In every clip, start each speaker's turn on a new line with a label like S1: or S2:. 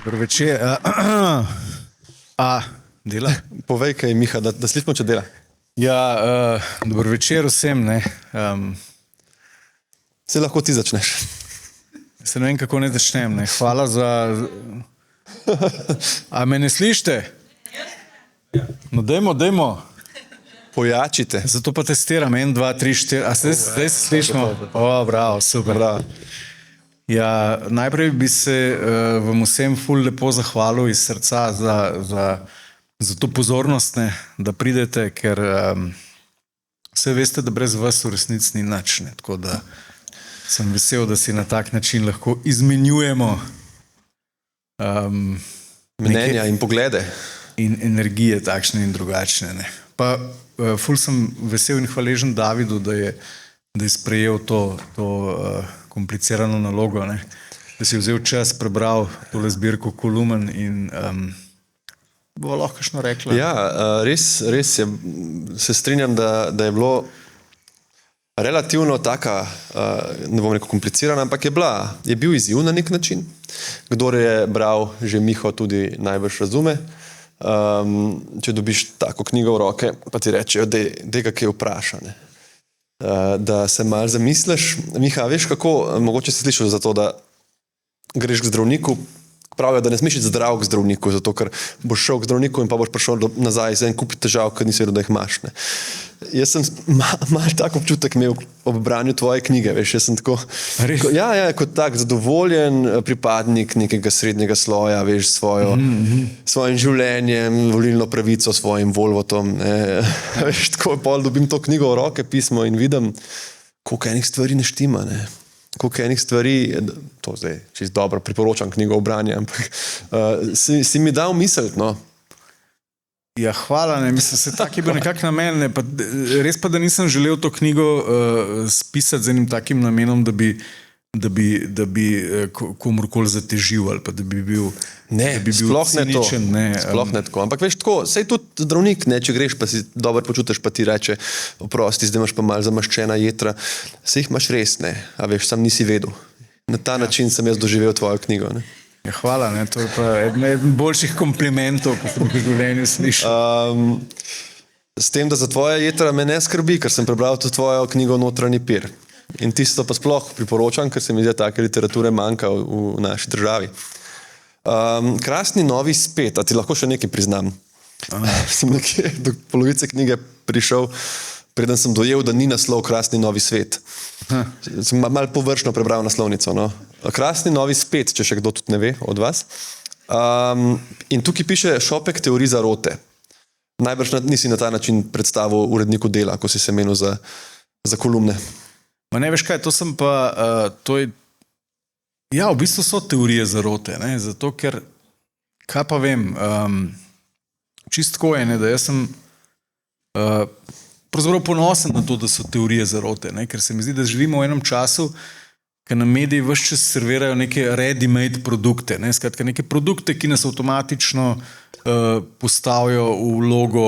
S1: Dobro večer. Dela?
S2: Povej, kaj je Miha, da slišimo, če dela.
S1: Ja, dobro večer vsem.
S2: Se lahko ti začneš.
S1: Se ne vem, kako ne začnem. Ne. Hvala za... A me ne slišite? No, dajmo.
S2: Pojačite.
S1: Zato pa testiram. 1, 2, 3, 4. A zdaj se slišimo? O, bravo, super.
S2: Bravo.
S1: Ja, najprej bi se vam vsem ful lepo zahvalil iz srca za to pozornost, ne, da pridete, ker vse veste, da brez vas v resnici ni nič. Tako da sem vesel, da si na tak način lahko izmenjujemo
S2: mnenja in poglede.
S1: In energije takšne in drugačne. Ne. Pa ful sem vesel in hvaležen Davidu, da je sprejel to komplicirano nalogo, ne. Da si vzel čas, prebral tole zbirko kolumn in bo lahko kakšno rekla.
S2: Ja, res je, se strinjam, da je bilo relativno taka, ne bom rekel komplicirana, ampak je bil izziv na nek način. Kdor je bral, že Miho tudi najbrž razume. Če dobiš tako knjigo v roke, pa ti rečejo, dej ga kaj vpraša, ne. Da se malo zamisliš. Miha, veš kako, mogoče si slišal za to, da greš k zdravniku, pravijo, da ne smeš iti zdrav k zdravniku, zato ker boš šel k zdravniku in pa boš prišel nazaj z en kup težav, ker nisi vedel, da jih imaš. Ne. Jaz sem malo tak občutek imel ob branju tvoje knjige, veš, jaz sem tako, kot tak zadovoljen pripadnik nekega srednjega sloja, veš, svojim življenjem, volilno pravico, svojim Volvotom, ne. Veš, tako pol dobim to knjigo v roke, pismo in vidim, koliko enih stvari ne štima, ne. Koliko enih stvari, to zdaj čisto dobro priporočam knjigo o branju, ampak si mi dal misliti, no.
S1: Ja, hvala, ne, mislim, se tak je bil nekak namen, ne, pa res pa, da nisem želel to knjigo spisati z enim takim namenom, da bi komorkoli zatežil ali pa da bi bil ciničen.
S2: Sploh ne tako, ampak veš tako, sej tudi zdravnik, ne, če greš pa si dobro počutiš, pa ti reče, oprosti, zdaj imaš pa malo zamaščena jetra, sej jih imaš res, ne, a veš, sam nisi vedel. Na ta način sem jaz doživel tvojo knjigo, ne.
S1: Ja, hvala, ne, to je pa eden boljših komplimentov, ko sem v življenju slišal.
S2: S tem, da za tvoje jetra me ne skrbi, ker sem prebral tudi tvojo knjigo Notranji pir. In tisto pa sploh priporočam, ker se mi zdi, take literature manjka v naši državi. Krasni novi spet, a ti lahko še nekaj priznam. Sem nekje do polovice knjige prišel, preden sem dojel, da ni naslov Krasni novi svet. Sem malo površno prebral naslovnico, no. Krasni novi spet, če še kdo tudi ne ve od vas. In tukaj piše šopek teorij zarote. Najbrž nisi na ta način predstavil uredniku Dela, ko si se menil za kolumne.
S1: Ma ne veš kaj, to sem pa, ja, v bistvu so teorije zarote, ne, zato ker, kaj pa vem, čistko je, ne, da jaz sem pravzaprav ponosen na to, da so teorije zarote, ne, ker se mi zdi, da živimo v enem času, ker nam mediji ves čas servirajo neke ready-made produkte, ne, skratka neke produkte, ki nas avtomatično postavijo v vlogo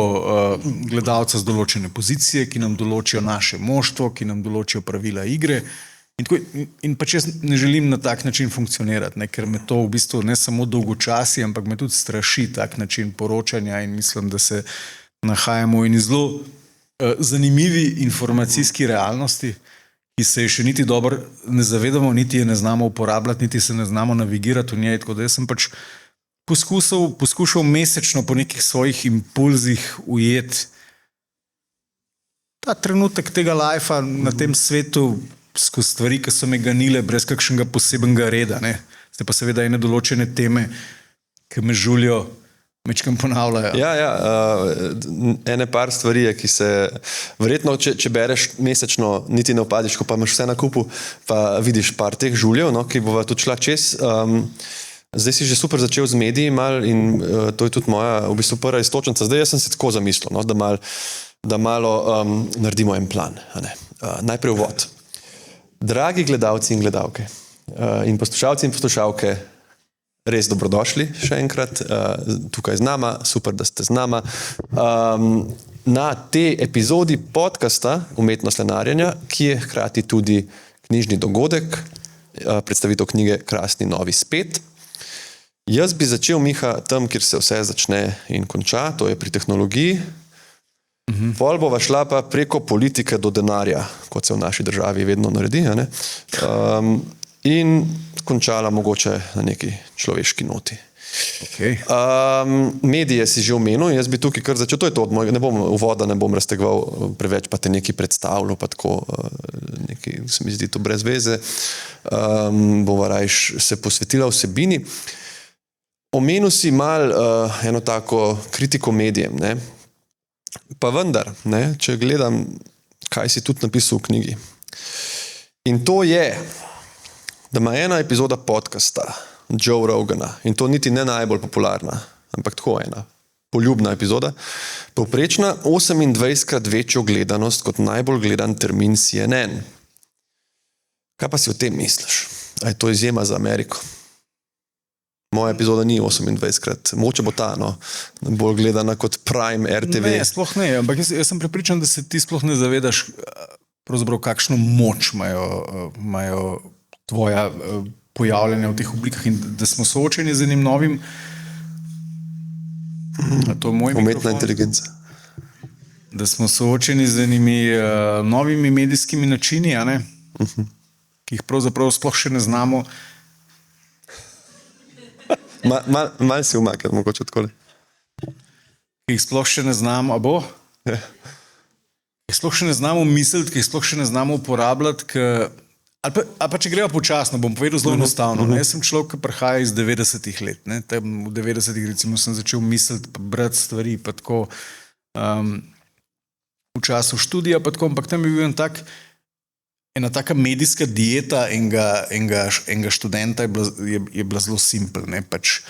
S1: gledalca z določene pozicije, ki nam določijo naše moštvo, ki nam določijo pravila igre in pač jaz ne želim na tak način funkcionirati, ne, ker me to v bistvu ne samo dolgočasi, ampak me tudi straši tak način poročanja in mislim, da se nahajamo v eni zelo zanimivi informacijski realnosti, ki se je še niti dobro ne zavedamo, niti je ne znamo uporabljati, niti se ne znamo navigirati v njej, tako da jaz sem pač poskušal mesečno po nekih svojih impulzih ujeti ta trenutek tega lajfa na tem svetu skozi stvari, ki so me ganile brez kakšnega posebnega reda, ne. Zdaj pa seveda ene določene teme, ki me žulijo, mečkam ponavljajo. Ja,
S2: ene par stvari je, ki se verjetno, če bereš mesečno, niti ne opadiš, ko pa imaš vse na kupu, pa vidiš par teh žuljev, no, ki bova tudi šla čez. Zdaj si že super začel z mediji mal in to je tudi moja v bistvu prva iztočnica. Zdaj jaz sem se tako zamislil, no, da malo naredimo en plan. Najprej uvod. Dragi gledalci in gledalke in poslušalci in poslušalke, res dobrodošli še enkrat tukaj z nama, super, da ste z nama. Na tej epizodi podcasta Umetnost lenarjenja, ki je hkrati tudi knjižni dogodek, predstavitev knjige Krasni novi spet. Jaz bi začel, Miha, tam, kjer se vse začne in konča, to je pri tehnologiji. Pol bova šla pa preko politike do denarja, kot se v naši državi vedno naredi, a ne? In končala mogoče na neki človeški noti.
S1: Okay.
S2: Medije si že omenil, jaz bi tukaj kar začel, to je to, ne bom uvoda, ne bom raztegoval preveč, pa te nekaj predstavljal, pa tako nekaj, se mi zdi to brez veze. Bova rajš se posvetila vsebini. Omenil si mal eno tako kritiko medijem, ne? Pa vendar, ne, če gledam, kaj si tudi napisal v knjigi. In to je, da ima ena epizoda podcasta Joe Rogana, in to niti ne najbolj popularna, ampak tako ena poljubna epizoda, povprečna 28krat večjo gledanost kot najbolj gledan termin CNN. Kaj pa si o tem misliš? A je to izjema za Ameriko? Moja epizoda ni 28krat, mogoče bo ta, no, bolj gledana kot Prime RTV.
S1: Ne, sploh ne, ampak jaz sem prepričan, da se ti sploh ne zavedaš, pravzaprav kakšno moč imajo tvoja pojavljanja v teh oblikah in da smo soočeni z enim novim
S2: umetna inteligenca.
S1: Da smo soočeni z enimi novimi medijskimi načini, a ne? Ki jih pravzaprav sploh še ne znamo.
S2: Mal si umaknil, mogoče takole.
S1: Ki jih sploh še ne znamo, a bo?
S2: Ja.
S1: Ki jih sploh še ne znamo misliti, ki jih sploh še ne znamo uporabljati, ali pa če greva počasno, bom povedal zelo enostavno. Jaz sem človek, ki prihaja iz 90-ih let. Ne? Tam v 90-ih recimo sem začel misliti, pa brati stvari, pa tako v času študija, pa tako, ampak tam je bil ena taka medijska dieta enega študenta je bila zelo simpel. Ne? Pač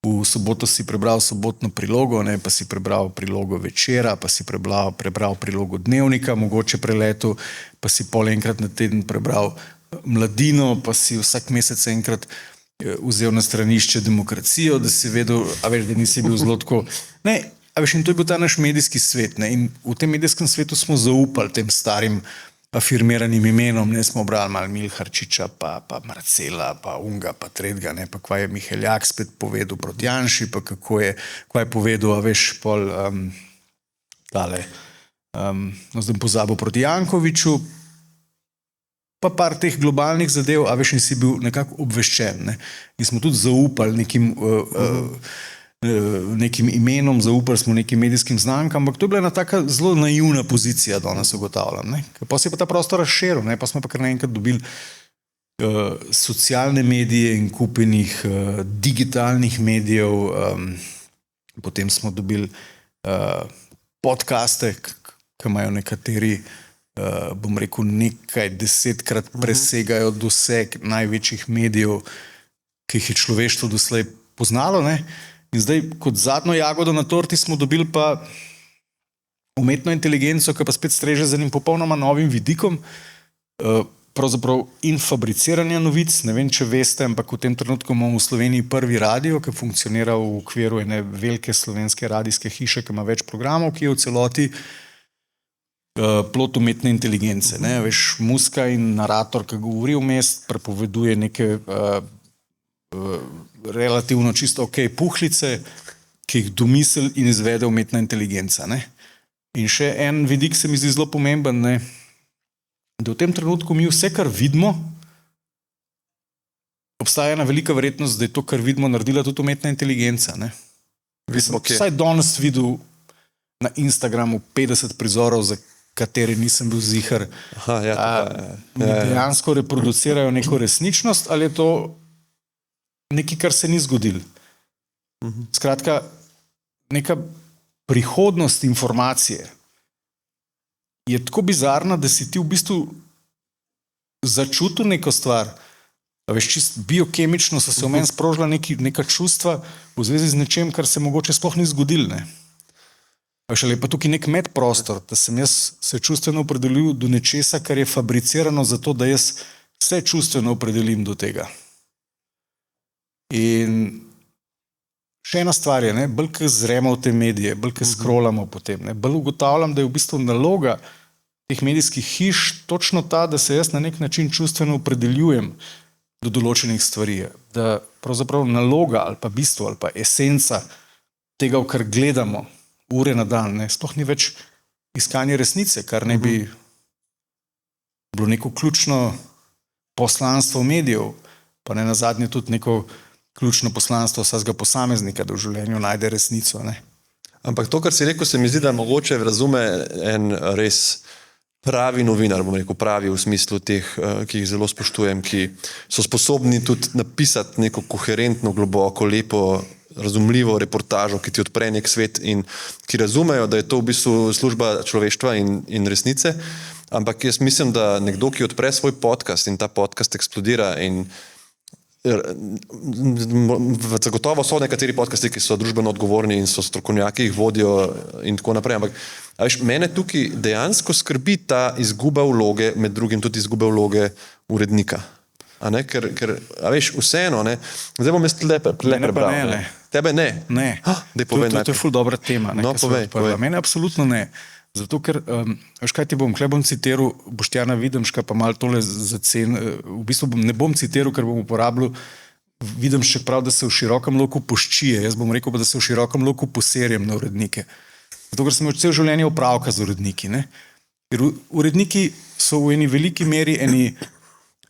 S1: v soboto si prebral sobotno prilogo, ne? Pa si prebral prilogo Večera, pa si prebral prilogo Dnevnika, mogoče preletu, pa si pol enkrat na teden prebral Mladino, pa si vsak mesec enkrat vzel na stranišče Demokracijo, da si vedel, a veš, da nisi bil zelo tako. Ne, a veš, in to je bil ta naš medijski svet. Ne? In v tem medijskem svetu smo zaupali tem starim afirmiranim imenom, ne, smo brali malo Milharčiča, pa Marcela, pa Unga, pa Tretga, ne, pa kva je Miheljak spet povedal proti Janši, pa kva je povedal, a veš, pol tale, no zdaj pozabil proti Jankoviču, pa par teh globalnih zadev, a veš, in si bil nekako obveščen, ne, in smo tudi zaupali nekim imenom, zaupali smo nekim medijskim znamkam, ampak to je bila ena taka zelo naivna pozicija, danes ugotavljam. Ne? Pa se je pa ta prostor razširil, ne? Pa smo pa kar naenkrat dobili socialne medije in kupenih digitalnih medijev, potem smo dobili podcaste, ki imajo nekateri, bom rekel, nekaj 10krat presegajo doseg največjih medijev, ki jih je človeštvo doslej poznalo, ne? In zdaj, kot zadnjo jagodo na torti smo dobili pa umetno inteligenco, ki pa spet streže z enim popolnoma novim vidikom, pravzaprav in fabriciranja novic. Ne vem, če veste, ampak v tem trenutku imamo v Sloveniji prvi radio, ki funkcionira v okviru ene velike slovenske radijske hiše, ki ima več programov, ki je v celoti plod umetne inteligence. Ne? Veš, muzika in narator, ki govori vmes, prepoveduje neke relativno čisto ok puhlice, ki jih domisli in izvede umetna inteligenca. Ne? In še en vidik se mi zdi zelo pomemben, ne? Da v tem trenutku mi vse, kar vidimo, obstaja ena velika verjetnost, da je to, kar vidimo, naredila tudi umetna inteligenca. Ne? Vsaj danes videl na Instagramu 50 prizorov, za katere nisem bil ziher, dejansko reproducirajo neko resničnost, ali je to nekaj, kar se ni zgodilo. Skratka, neka prihodnost informacije je tako bizarna, da si ti v bistvu začutil neko stvar. Veš, čist biokemično so se v meni sprožila neka čustva v zvezi z nečem, kar se mogoče sploh ni zgodilo. Ne? Veš, ali je pa tukaj nek medprostor, da sem jaz se čustveno opredelil do nečesa, kar je fabricirano zato, da jaz se čustveno opredelim do tega. In še ena stvar je, ne, bolj ko zremo v te medije, bolj ko scrollamo potem, ne, bolj ugotavljam, da je v bistvu naloga teh medijskih hiš točno ta, da se jaz na nek način čustveno opredeljujem do določenih stvari. Da pravzaprav naloga ali pa bistvo ali pa esenca tega, v kar gledamo ure na dan, ne, sploh ni več iskanje resnice, kar ne bi bilo neko ključno poslanstvo medijev, pa ne nazadnje tudi neko ključno poslanstvo vsakega posameznika, da v življenju najde resnico. Ne.
S2: Ampak to, kar si rekel, se mi zdi, da mogoče razume en res pravi novinar, bom rekel pravi v smislu teh, ki jih zelo spoštujem, ki so sposobni tudi napisati neko koherentno, globoko, lepo, razumljivo reportažo, ki ti odpre nek svet in ki razumejo, da je to v bistvu služba človeštva in resnice. Ampak jaz mislim, da nekdo, ki odpre svoj podcast in ta podcast eksplodira in zagotovo so nekateri podcasti, ki so družbeno odgovorni in so strokovnjaki, jih vodijo in tako naprej. Ampak veš, mene tukaj dejansko skrbi ta izguba vloge, med drugim tudi izguba vloge urednika. Ker veš, vseeno, ne? Zdaj bom jaz tle prebral.
S1: Ne.
S2: Tebe ne?
S1: Ne. To je ful dobra tema. Ne,
S2: no, povej.
S1: Mene absolutno ne. Zato, ker, veš kaj ti bom citiral Boštjana Videmška, pa malo tole zacen, v bistvu ne bom citiral, ker bom uporabljal Videmšek prav, da se v širokem loku poščije, jaz bom rekel pa, da se v širokem loku poserjem na urednike. Zato, ker sem imel cel življenje opravka z uredniki. Ne? Ker uredniki so v eni veliki meri eni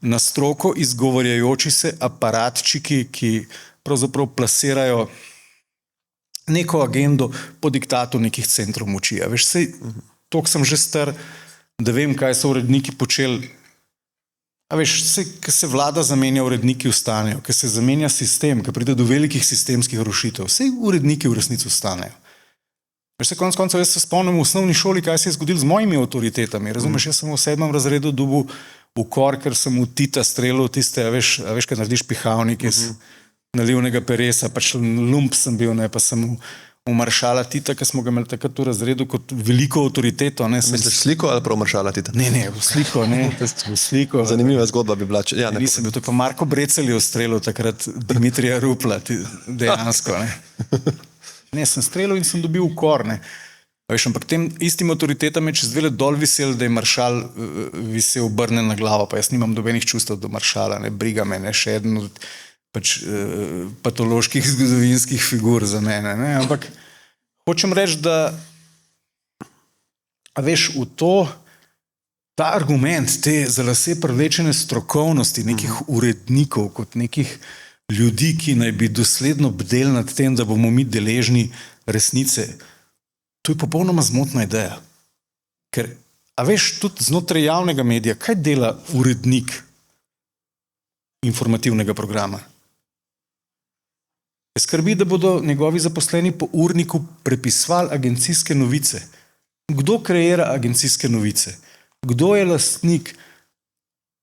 S1: na stroko izgovarjajoči se aparatčiki, ki pravzaprav plasirajo neko agendo po diktatu nekih centrov moči. A veš, toliko sem že star, da vem, kaj so uredniki počeli. A veš, ko se vlada zamenja, uredniki vstanejo, ko se zamenja sistem, ko pride do velikih sistemskih rušitev, vse uredniki v resnici vstanejo. Veš, konec koncev, jaz se spomnim v osnovni šoli, kaj se je zgodilo z mojimi avtoritetami. Razumeš, jaz sem v 7. razredu dobil ukor, ker sem v Tita streljal tiste, a veš, kaj narediš pihavnik iz nalivnega peresa, pač lump sem bil, ne, pa sem v maršala Tita, ki smo ga imeli takrat v razredu kot veliko avtoriteto.
S2: Misliš sliko ali prav maršala Tita?
S1: Ne, v sliko.
S2: Zanimiva zgodba bi bila. Ja,
S1: nisem bil, to je pa Marko Brecelj ustrelil takrat Dimitrija Rupla, dejansko. Ne, sem streljal in sem dobil ukor. Ne. Veš, ampak tem istim avtoritetam je čez 2 let dol visel, da je maršal visel obrnen na glavo, pa jaz nimam dobenih čustev do maršala, ne, briga me, ne, še eden od patoloških zgodovinskih figur za mene. Ne? Ampak hočem reči, da a veš, v to ta argument te za lase privlečene strokovnosti nekih urednikov kot nekih ljudi, ki naj bi dosledno bdeli nad tem, da bomo mi deležni resnice, to je popolnoma zmotna ideja. Ker, a veš, tudi znotraj javnega medija, kaj dela urednik informativnega programa? Skrbi, da bodo njegovi zaposleni po urniku prepisvali agencijske novice. Kdo kreira agencijske novice? Kdo je lastnik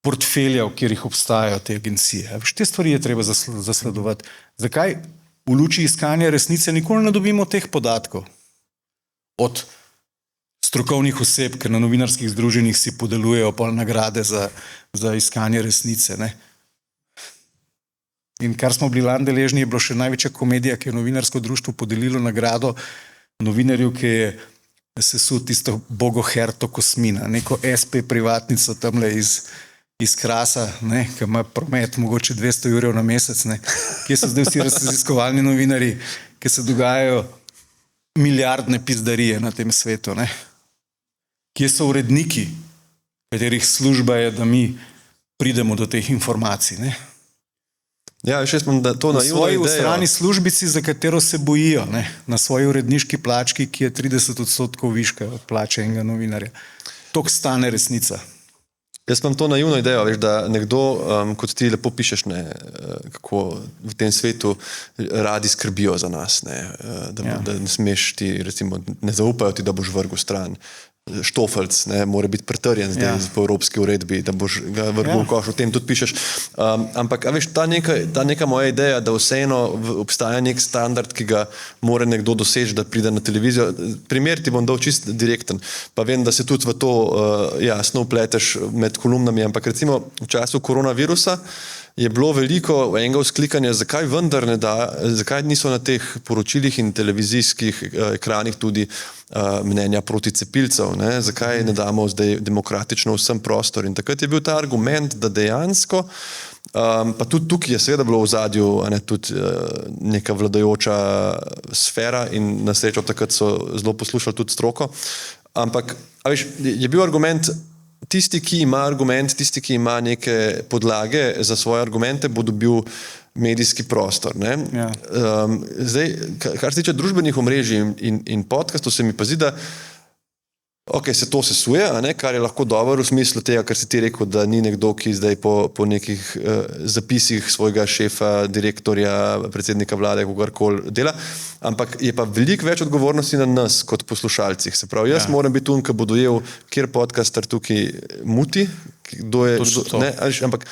S1: portfelja, v katerih obstajajo te agencije? Veš, te stvari je treba zasledovati. Zakaj v luči iskanja resnice nikoli ne dobimo teh podatkov? Od strokovnih oseb, ker na novinarskih združenjih si podelujejo pol nagrade za iskanje resnice, ne? In kar smo bili lani deležni, je bilo še največja komedija, ki je novinarsko društvo podelilo nagrado novinarju, ki je sesul tisto bogoherto Kosmina, neko SP privatnico tamle iz Krasa, ne, ki ima promet mogoče 200 € na mesec, ne, kje so zdaj vsi raziskovalni novinarji, ki se dogajajo milijardne pizdarije na tem svetu, ne. Kje so uredniki, katerih služba je, da mi pridemo do teh informacij, ne.
S2: Ja, še smo da to naivno idejo.
S1: V strani službici, za katero se bojijo, ne, na svoji uredniški plački, ki je 30% viška od plače enega novinarja. Toliko stane resnica.
S2: Jaz imam to naivno idejo, veš, da nekdo, kot ti lepo pišeš, ne, kako v tem svetu radi skrbijo za nas, ne, da ne smeš ti, recimo, ne zaupajo ti, da boš vrgel stran. Štofelc, ne, mora biti pretrjen zdaj po evropski uredbi, da boš ga vrgel v koš, o tem tudi pišeš. Ampak, a veš, ta neka moja ideja, da vseeno obstaja nek standard, ki ga mora nekdo doseči, da pride na televizijo. Primer ti bom dal čist direkten, pa vem, da se tudi v to jasno upleteš med kolumnami, ampak recimo v času koronavirusa je bilo veliko enega vzklikanja, zakaj vendar ne da, zakaj niso na teh poročilih in televizijskih ekranih tudi mnenja proti cepilcev, ne? Zakaj ne damo zdaj demokratično vsem prostor. In takrat je bil ta argument, da dejansko Pa tudi tukaj je seveda bilo v zadju tudi neka vladajoča sfera in na srečo takrat so zelo poslušali tudi stroko. Ampak veš, je bil argument, tisti, ki ima argument, tisti, ki ima neke podlage za svoje argumente, bo dobil medijski prostor. Ne?
S1: Ja.
S2: Zdaj, kar se tiče družbenih omrežij in podcastov, se mi pa zdi, da se to sesuje, kar je lahko dobro v smislu tega, kar si ti rekel, da ni nekdo, ki zdaj po nekih zapisih svojega šefa, direktorja, predsednika vlade, kogarkoli dela, ampak je pa veliko več odgovornosti na nas kot poslušalcih. Se pravi, jaz moram biti tukaj, ko bo dojel, kjer podcaster tukaj muti, kdo je... Ampak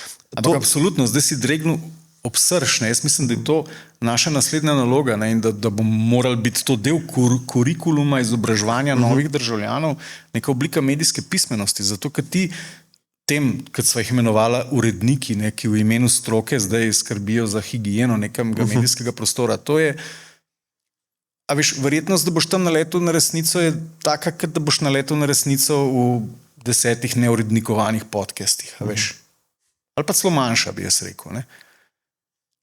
S1: absolutno, zdaj si dregnil ob srž. Jaz mislim, da je to naša naslednja naloga, ne, in da bomo morali biti to del kurikuluma izobraževanja novih državljanov, neka oblika medijske pismenosti. Zato, ker ti tem, kot sva jih imenovala uredniki, ne, ki v imenu stroke zdaj skrbijo za higieno nekega medijskega prostora, to je, a veš, verjetnost, da boš tam naletel na resnico je taka, kot da boš naletel na resnico v 10 neurednikovanih podcastih, a veš. Ali pa celo manjša, bi jaz rekel, ne.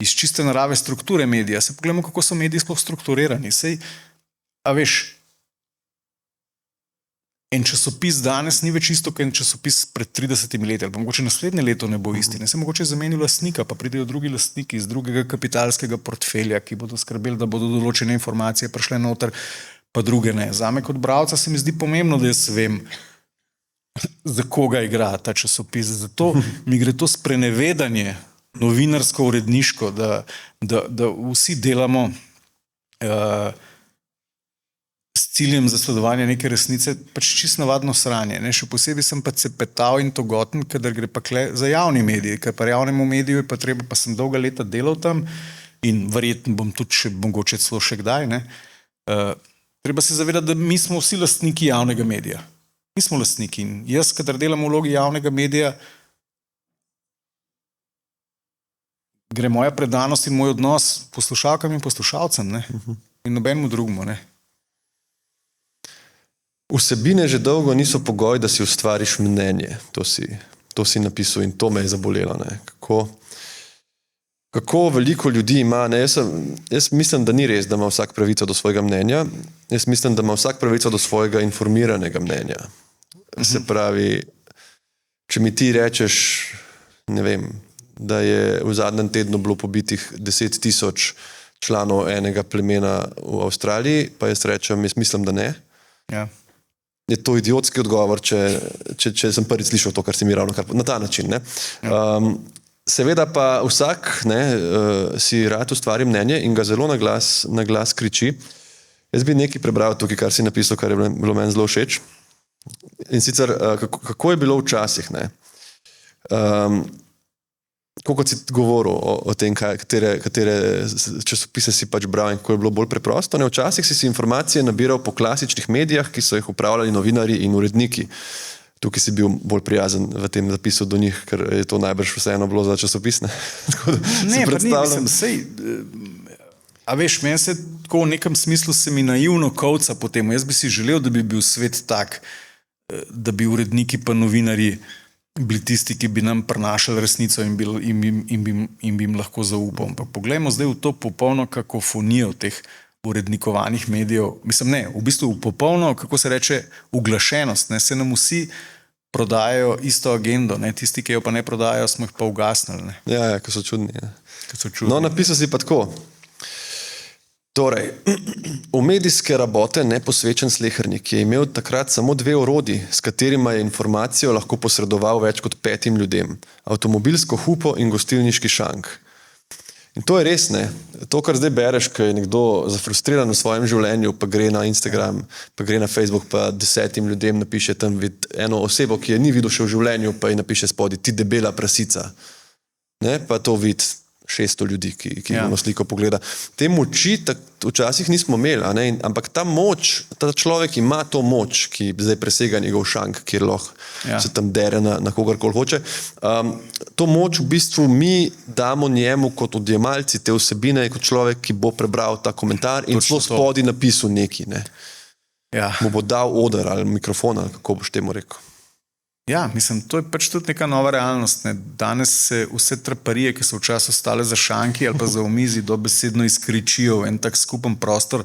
S1: Iz čiste narave strukture medija. Se pogledamo, kako so mediji sploh strukturirani. Sej, a veš, en časopis danes ni več isto, kot en časopis pred 30 leti, ali pa mogoče naslednje leto ne bo isti. Ne se mogoče zamenil lastnika, pa pridejo drugi lastniki iz drugega kapitalskega portfelja, ki bodo skrbeli, da bodo določene informacije prišle noter, pa druge ne. Zame kot bralca se mi zdi pomembno, da jaz vem, za koga igra ta časopis. Zato mi gre to sprenevedanje novinarsko-uredniško, da vsi delamo s ciljem zasledovanja neke resnice, pač čisto navadno sranje. Ne? Še posebej sem pa cepetal in togoten, kadar gre pa za javni medij, ker pa javnemu mediju je pa treba, pa sem dolga leta delal tam in verjetno bom tudi še, mogoče celo še kdaj. Ne? Treba se zavedati, da mi smo vsi lastniki javnega medija. Mi smo lastniki in jaz, kadar delam v vlogi javnega medija, gre moja predanost in moj odnos poslušalkam in poslušalcem, ne? In nobenemu drugemu. Ne?
S2: Vsebine že dolgo niso pogoj, da si ustvariš mnenje. To si napisal in to me je zabolelo. Ne? Kako veliko ljudi ima. Ne? Jaz mislim, da ni res, da ima vsak pravico do svojega mnenja. Jaz mislim, da ima vsak pravico do svojega informiranega mnenja. Se pravi, če mi ti rečeš, ne vem, da je v zadnjem tednu bilo pobitih 10 000 članov enega plemena v Avstraliji, pa jaz rečem, jaz mislim, da ne.
S1: Ja.
S2: Je to idiotski odgovor, če sem prvi slišal to, kar si mi ravno kar na ta način. Ne? Ja. Seveda pa vsak si rad ustvari mnenje in ga zelo na glas kriči. Jaz bi nekaj prebral tukaj, kar si napisal, kar je bilo meni zelo všeč. In sicer, kako je bilo včasih, ne? Kot si govoril o tem, katere časopise si pač bral in kako je bilo bolj preprosto. Ne? Včasih si informacije nabiral po klasičnih medijah, ki so jih upravljali novinarji in uredniki. Tukaj si bil bolj prijazen v tem zapisu do njih, ker je to najbrž vseeno bilo za časopis. Ne,
S1: pa ni, mislim, sej, a veš, meni se tako v nekem smislu se mi naivno kovca po temu. Jaz bi si želel, da bi bil svet tak, da bi uredniki pa novinarji bili tisti, ki bi nam prinašali resnico in bi jim lahko zaupal. Ampak poglejmo zdaj v to popolno kakofonijo teh urednikovanih medijev. Mislim, ne, v bistvu v popolno, kako se reče, uglašenost. Ne, se nam vsi prodajajo isto agendo, ne, tisti, ki jo pa ne prodajajo, smo jih pa ugasnili. Ne.
S2: Ja, ko so čudni. Ja. No, napisal si pa tako. Torej, v medijske rabote neposvečen slehernik je imel takrat samo 2 orodji, s katerima je informacijo lahko posredoval več kot 5 ljudem. Avtomobilsko hupo in gostilniški šank. In to je res, ne. To, kar zdaj bereš, ko je nekdo zafrustriran v svojem življenju, pa gre na Instagram, pa gre na Facebook, pa 10 ljudem napiše tam eno osebo, ki je ni videl še v življenju, pa ji napiše spodaj, ti debela prasica. Ne, pa to vidi 600 ljudi, ki ono sliko pogleda. Te moči včasih nismo imeli, ampak ta moč, ta človek ima to moč, ki zdaj presega njegov šank, kjer lahko se tam dere na kogarkoli hoče. To moč v bistvu mi damo njemu kot odjemalci te vsebine, kot človek, ki bo prebral ta komentar in celo spodaj napisal nekaj. Ne? Ja. Mu bo dal oder ali mikrofon, ali kako boš temu rekel.
S1: Ja, mislim, to je pač tudi neka nova realnost. Ne. Danes se vse traparije, ki so včasih ostale za šanki ali pa za omizi, dobesedno izkričijo v en tak skupen prostor.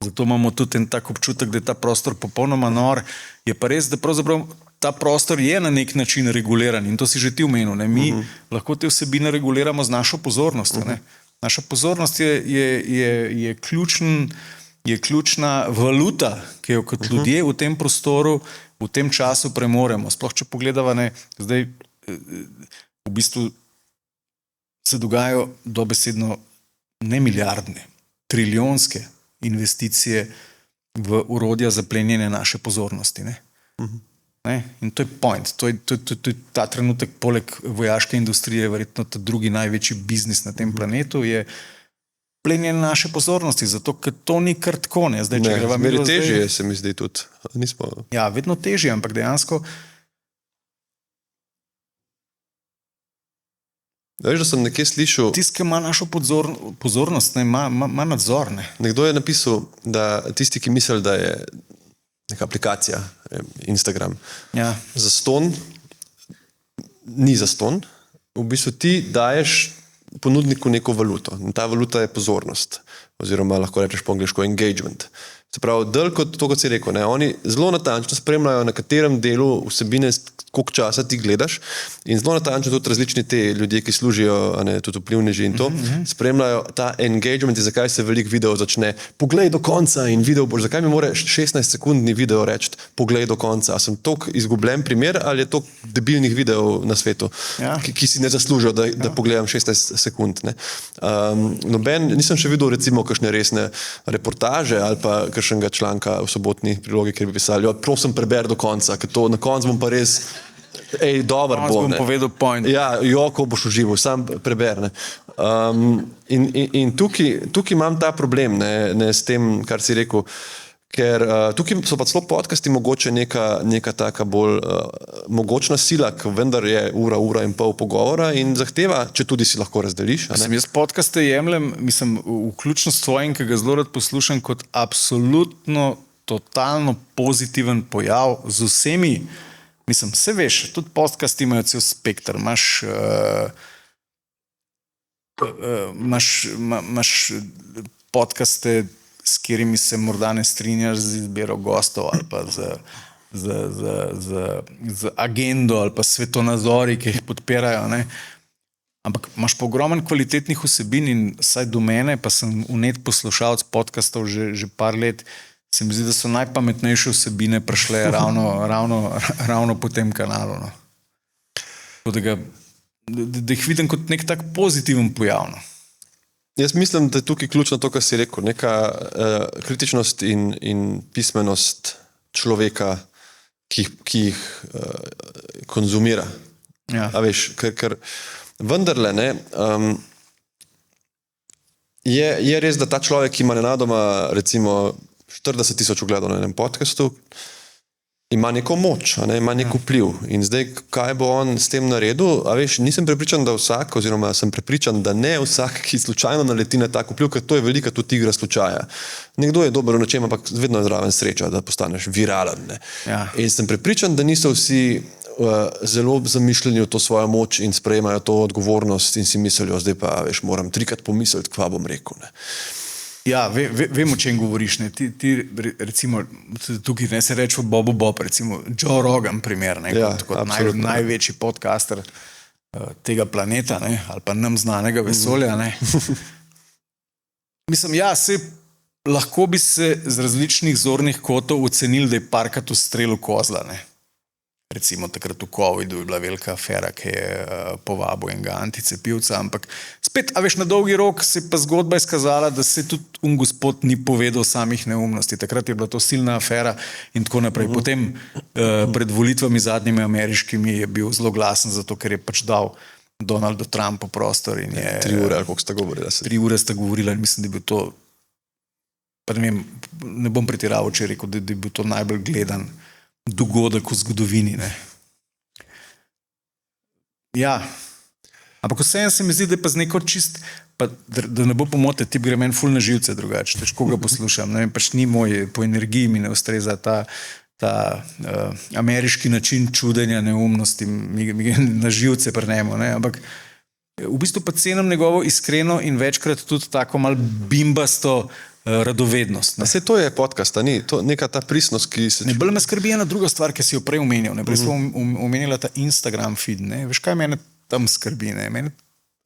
S1: Zato imamo tudi en tak občutek, da je ta prostor popolnoma nor. Je pa res, da pravzaprav ta prostor je na nek način reguliran in to si že ti omenil. Ne. Mi lahko te vsebine reguliramo z našo pozornostjo. Ne. Naša pozornost je ključna valuta, ki jo kot ljudje v tem prostoru, v tem času premoremo. Sploh, če pogledava, ne, zdaj v bistvu se dogajajo dobesedno ne milijardne, trilijonske investicije v orodja za plenjenje naše pozornosti. Ne? Ne? In to je point. To je ta trenutek, poleg vojaške industrije, verjetno ta drugi največji biznis na tem planetu, je plenjenje naše pozornosti, zato ker to ni kar tako. Zdaj, če greva
S2: milo, težje se mi zdi tudi.
S1: Ja, vedno težje, ampak dejansko.
S2: Veš, da sem nekje slišal.
S1: Tisti, ki ima našo pozornost, ima nadzor. Ne?
S2: Nekdo je napisal, da tisti, ki misli, da je neka aplikacija, Instagram,
S1: ja,
S2: zastonj, ni zastonj. V bistvu ti daješ ponudniku neko valuto. In ta valuta je pozornost. Oziroma lahko rečeš po angliško engagement. Se pravi, del kot to, kot si rekel, ne, oni zelo natančno spremljajo, na katerem delu vsebine, koliko časa ti gledaš, in zelo natančno tudi različni te ljudje, ki služijo, ne, tudi vplivneži in to, spremljajo ta engagement, in zakaj se veliko video začne, poglej do konca in video boš, zakaj mi mora 16-sekundni video reči, poglej do konca, a sem tok izgubljen primer, ali je tok debilnih videov na svetu,
S1: ja,
S2: ki si ne zaslužijo, da pogledam 16 sekund. Ne. Nisem še videl recimo kakšne resne reportaže ali pa kakšnega članka v sobotni prilogi, kjer bi pisali, prosim preber do konca, ker to na koncu bom pa res dober bo.
S1: Bom povedal point.
S2: Ja, ko boš užival, sam preber. Ne. In tukaj imam ta problem, ne, s tem, kar si rekel, ker tukaj so pa celo podcasti mogoče neka taka bolj mogočna sila, ki vendar je ura in pol pogovora in zahteva, če tudi si lahko razdeliš.
S1: Jaz podcaste jemljem, vključno s tvojim, ki ga zelo rad poslušam, kot absolutno, totalno pozitiven pojav z vsemi. Vse veš, tudi podcasti imajo cel spekter. Imaš podcaste, s katerimi se morda ne strinjaš z izbiro gostov ali pa z agendo ali pa svetonazori, ki jih podpirajo. Ne? Ampak imaš pa ogromen kvalitetnih vsebin in vsaj do mene, pa sem vnet poslušalec podcastov že par let, se mi zdi, da so najpametnejše vsebine prišle ravno po tem kanalu. No. Da jih vidim kot nek tak pozitiven pojav. No.
S2: Jaz mislim, da je tukaj ključno to, kar si rekel, neka kritičnost in pismenost človeka, ki jih konzumira.
S1: Ja.
S2: A veš, ker vendarle ne, je res, da ta človek ima nenadoma recimo 40,000 ogledov na enem podcastu, ima neko moč, ima nek vpliv. In zdaj, kaj bo on s tem naredil? A veš, nisem prepričan, da vsak, oziroma sem prepričan, da ne vsak, ki slučajno naleti na tak vpliv, ker to je velika tudi igra slučaja. Nekdo je dober v nečem, ampak vedno je zraven sreča, da postaneš viralen. Ne?
S1: Ja.
S2: In sem prepričan, da niso vsi zelo zamišljeni v to svojo moč in sprejemajo to odgovornost in si mislijo, zdaj pa, veš, moram 3krat pomisliti, kva bom rekel. Ne?
S1: Ja, vem, o čem govoriš. Ne. Ti recimo, tukaj ne se reče Bob, recimo Joe Rogan primer, ne,
S2: ja,
S1: kot največji podcaster tega planeta, ne, ali pa nam znanega vesolja. Ne. Lahko bi se z različnih zornih kotov ocenili, da je parkrat ustrelil kozla. Ne. Recimo takrat v COVID-u je bila velika afera, ki je povabil enega anticepivca, ampak spet, a veš, na dolgi rok se je pa zgodba izkazala, da se tudi gospod ni povedal samih neumnosti. Takrat je bila to silna afera in tako naprej. Potem pred volitvami zadnjimi ameriškimi je bil zelo glasen, zato ker je pač dal Donaldu Trumpu prostor. In je,
S2: 3 ure ali koliko sta govorila.
S1: 3 ure sta govorila in mislim, da je bil to, pa ne bom pretiraval, če je rekel, da je bil to najbolj gledan dogodek v zgodovini. Ne. Ja, ampak vseeno se mi zdi, da je pa z neko čist, pa, da ne bo pomote, tip gre meni ful na živce drugače, težko ga poslušam, ne vem, pač ni moj, po energiji mi ne ustreza ta ta ameriški način čudenja, neumnosti, mi na živce prenemo, ne? Ampak v bistvu pa cenim njegovo iskreno in večkrat tudi tako malo bimbasto radovednost.
S2: Vse to je podcast, ni to neka ta pristnost, ki se...
S1: Bolj me skrbi ena druga stvar, ki si jo prej omenil. Prej smo omenila ta Instagram feed. Ne? Veš, kaj mene tam skrbi?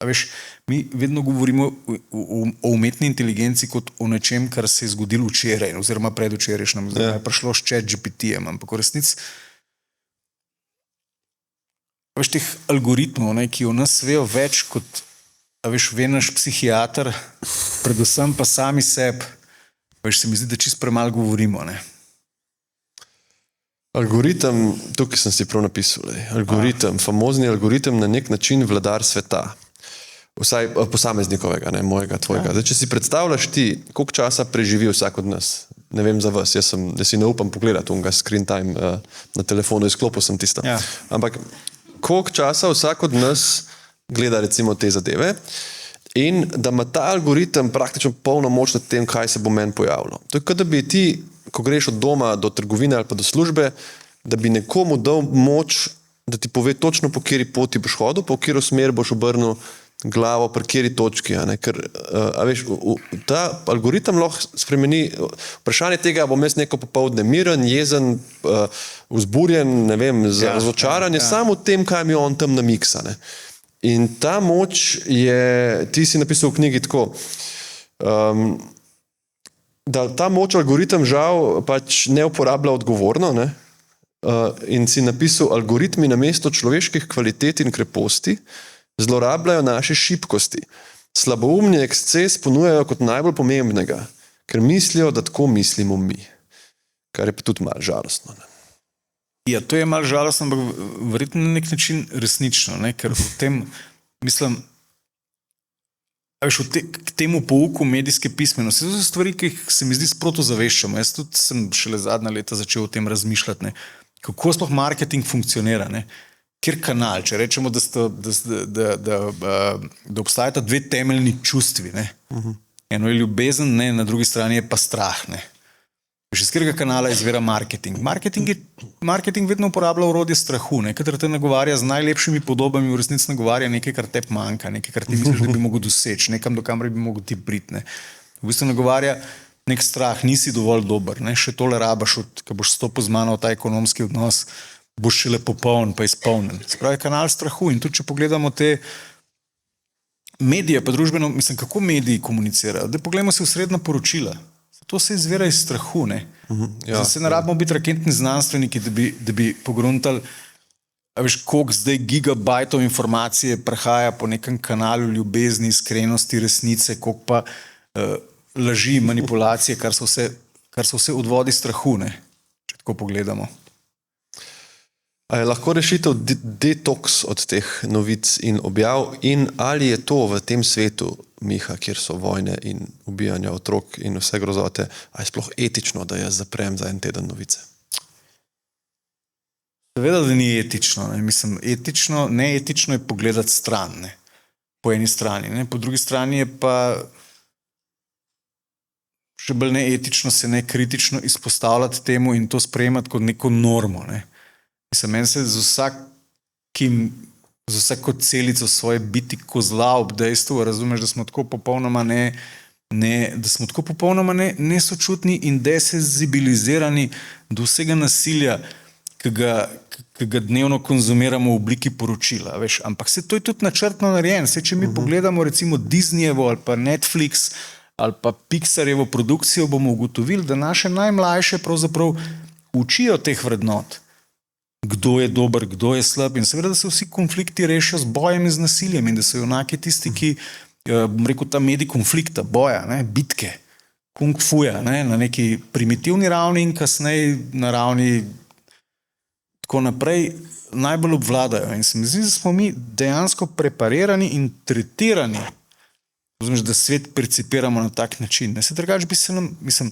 S1: Veš, mi vedno govorimo o umetni inteligenci kot o nečem, kar se je zgodilo včeraj, oziroma predvčerajšnjem, oziroma je prišlo s ChatGPT-jem, ampak v resnici veš, teh algoritmov, ne, ki o nas vejo več kot, veš, ve naš psihiater, predvsem pa sami sebi, veš, se mi zdi, da čisto premalo govorimo, ne.
S2: Algoritem, tukaj sem si prav napisal, algoritem, famozni algoritem na nek način vladar sveta. Vsaj posameznikovega, ne, mojega, tvojega. Zdaj, če si predstavljaš ti, koliko časa preživi vsak od nas, ne vem za vas, jaz si ne upam pogledati unga screen time na telefonu, izklopil sem tista.
S1: Ja.
S2: Ampak koliko časa vsak od nas gleda recimo te zadeve in da ima ta algoritem praktično polno moč nad tem, kaj se bo meni pojavilo. To je, kot da bi ti, ko greš od doma do trgovine ali pa do službe, da bi nekomu dal moč, da ti pove točno, po kateri poti boš hodil, po katero smer boš obrnil glavo, pri kateri točki. Ker, veš, ta algoritem lahko spremeni vprašanje tega, bom jaz neko popoldne miren, jezen, vzburjen, ne vem, razočaran, je samo v tem, kaj mi on tam namiksa. Ne. In ta moč je, ti si napisal v knjigi tako, da ta moč algoritem žal pač ne uporablja odgovorno, ne? In si napisal, algoritmi namesto človeških kvalitet in kreposti zlorabljajo naše šibkosti. Slaboumni eksces ponujajo kot najbolj pomembnega, ker mislijo, da tako mislimo mi. Kar je pa tudi malo žalostno. Ne?
S1: Ja, to je malo žalostno, ampak verjetno na nek način resnično, ne? Ker v tem, mislim, k temu pouku medijske pismenosti, to so stvari, ki se mi zdi sproti zaveščamo. Jaz tudi sem šele zadnja leta začel o tem razmišljati, ne? Kako sploh marketing funkcionira, ne? Kjer kanal, če rečemo, da obstajata dve temeljni čustvi, ne? Eno je ljubezen, ne? Na drugi strani je pa strah, ne? Iz katerega kanala izvira marketing? Marketing vedno uporablja orodje strahu, nekaj te nagovarja z najlepšimi podobami, v resnici nagovarja nekaj, kar te manjka, nekaj, kar ti misliš, da bi mogel doseči, nekam, do kamor bi mogel ti priti. Ne. V bistvu nagovarja nek strah, nisi dovolj dober, ne. Še tole rabaš, ko boš stopil z mano v ta ekonomski odnos, boš šele popoln pa izpolnen. Spravi kanal strahu in tudi, če pogledamo te medije, pa družbeno, mislim, kako mediji komunicirajo. Da pogledamo se v srednja poročila. To se izvira iz strahu, ne. Ja, se ne rabimo biti raketni znanstveniki, da bi pogruntali, veš, koliko zdaj gigabajtov informacije prehaja po nekem kanalu ljubezni, iskrenosti, resnice, koliko pa laži, manipulacije, kar so vse odvodi strahu, ne, če tako pogledamo.
S2: A je lahko rešitev detoks od teh novic in objav in ali je to v tem svetu, Miha, kjer so vojne in ubijanja otrok in vse grozote, a je sploh etično, da jaz zaprem za en teden novice?
S1: Seveda, da ni etično. Ne? Mislim, etično, neetično je pogledati stran, ne? Po eni strani. Ne? Po drugi strani je pa še bolj neetično se nekritično izpostavljati temu in to sprejemati kot neko normo. Ne? Mislim, meni se z vsako celico svoje biti kozla ob dejstvu, razumeš, da smo tako popolnoma nesočutni in desenzibilizirani do vsega nasilja, ki ga dnevno konzumiramo v obliki poročila. Veš? Ampak se to je tudi načrtno narejen. Se, če mi pogledamo recimo Disneyevo ali pa Netflix ali pa Pixarjevo produkcijo, bomo ugotovili, da naše najmlajše pravzaprav učijo teh vrednot. Kdo je dober, kdo je slab in seveda, da se vsi konflikti rešijo z bojem in z nasiljem in da so junaki tisti, ki, bom rekel, ta medij konflikta, boja, ne, bitke, kung fuja, ne, na neki primitivni ravni in kasneje na ravni tako naprej najbolj obvladajo. In se mi zdi, da smo mi dejansko preparirani in tretirani, da svet percipiramo na tak način. Ne se drugače bi se nam, mislim,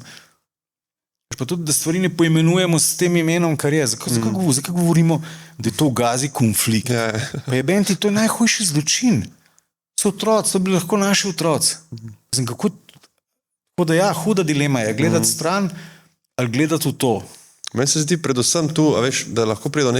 S1: pa tudi, da stvari ne poimenujemo s tem imenom, kar je. Zakaj govorimo, da je to v Gazi konflikt? Pa je benti, to je najhujši zločin. So otroci, to bi lahko naši otroci. Mislim, kako da ja, huda dilema je, gledati stran ali gledati v to.
S2: Meni se zdi predvsem tu, da lahko pride do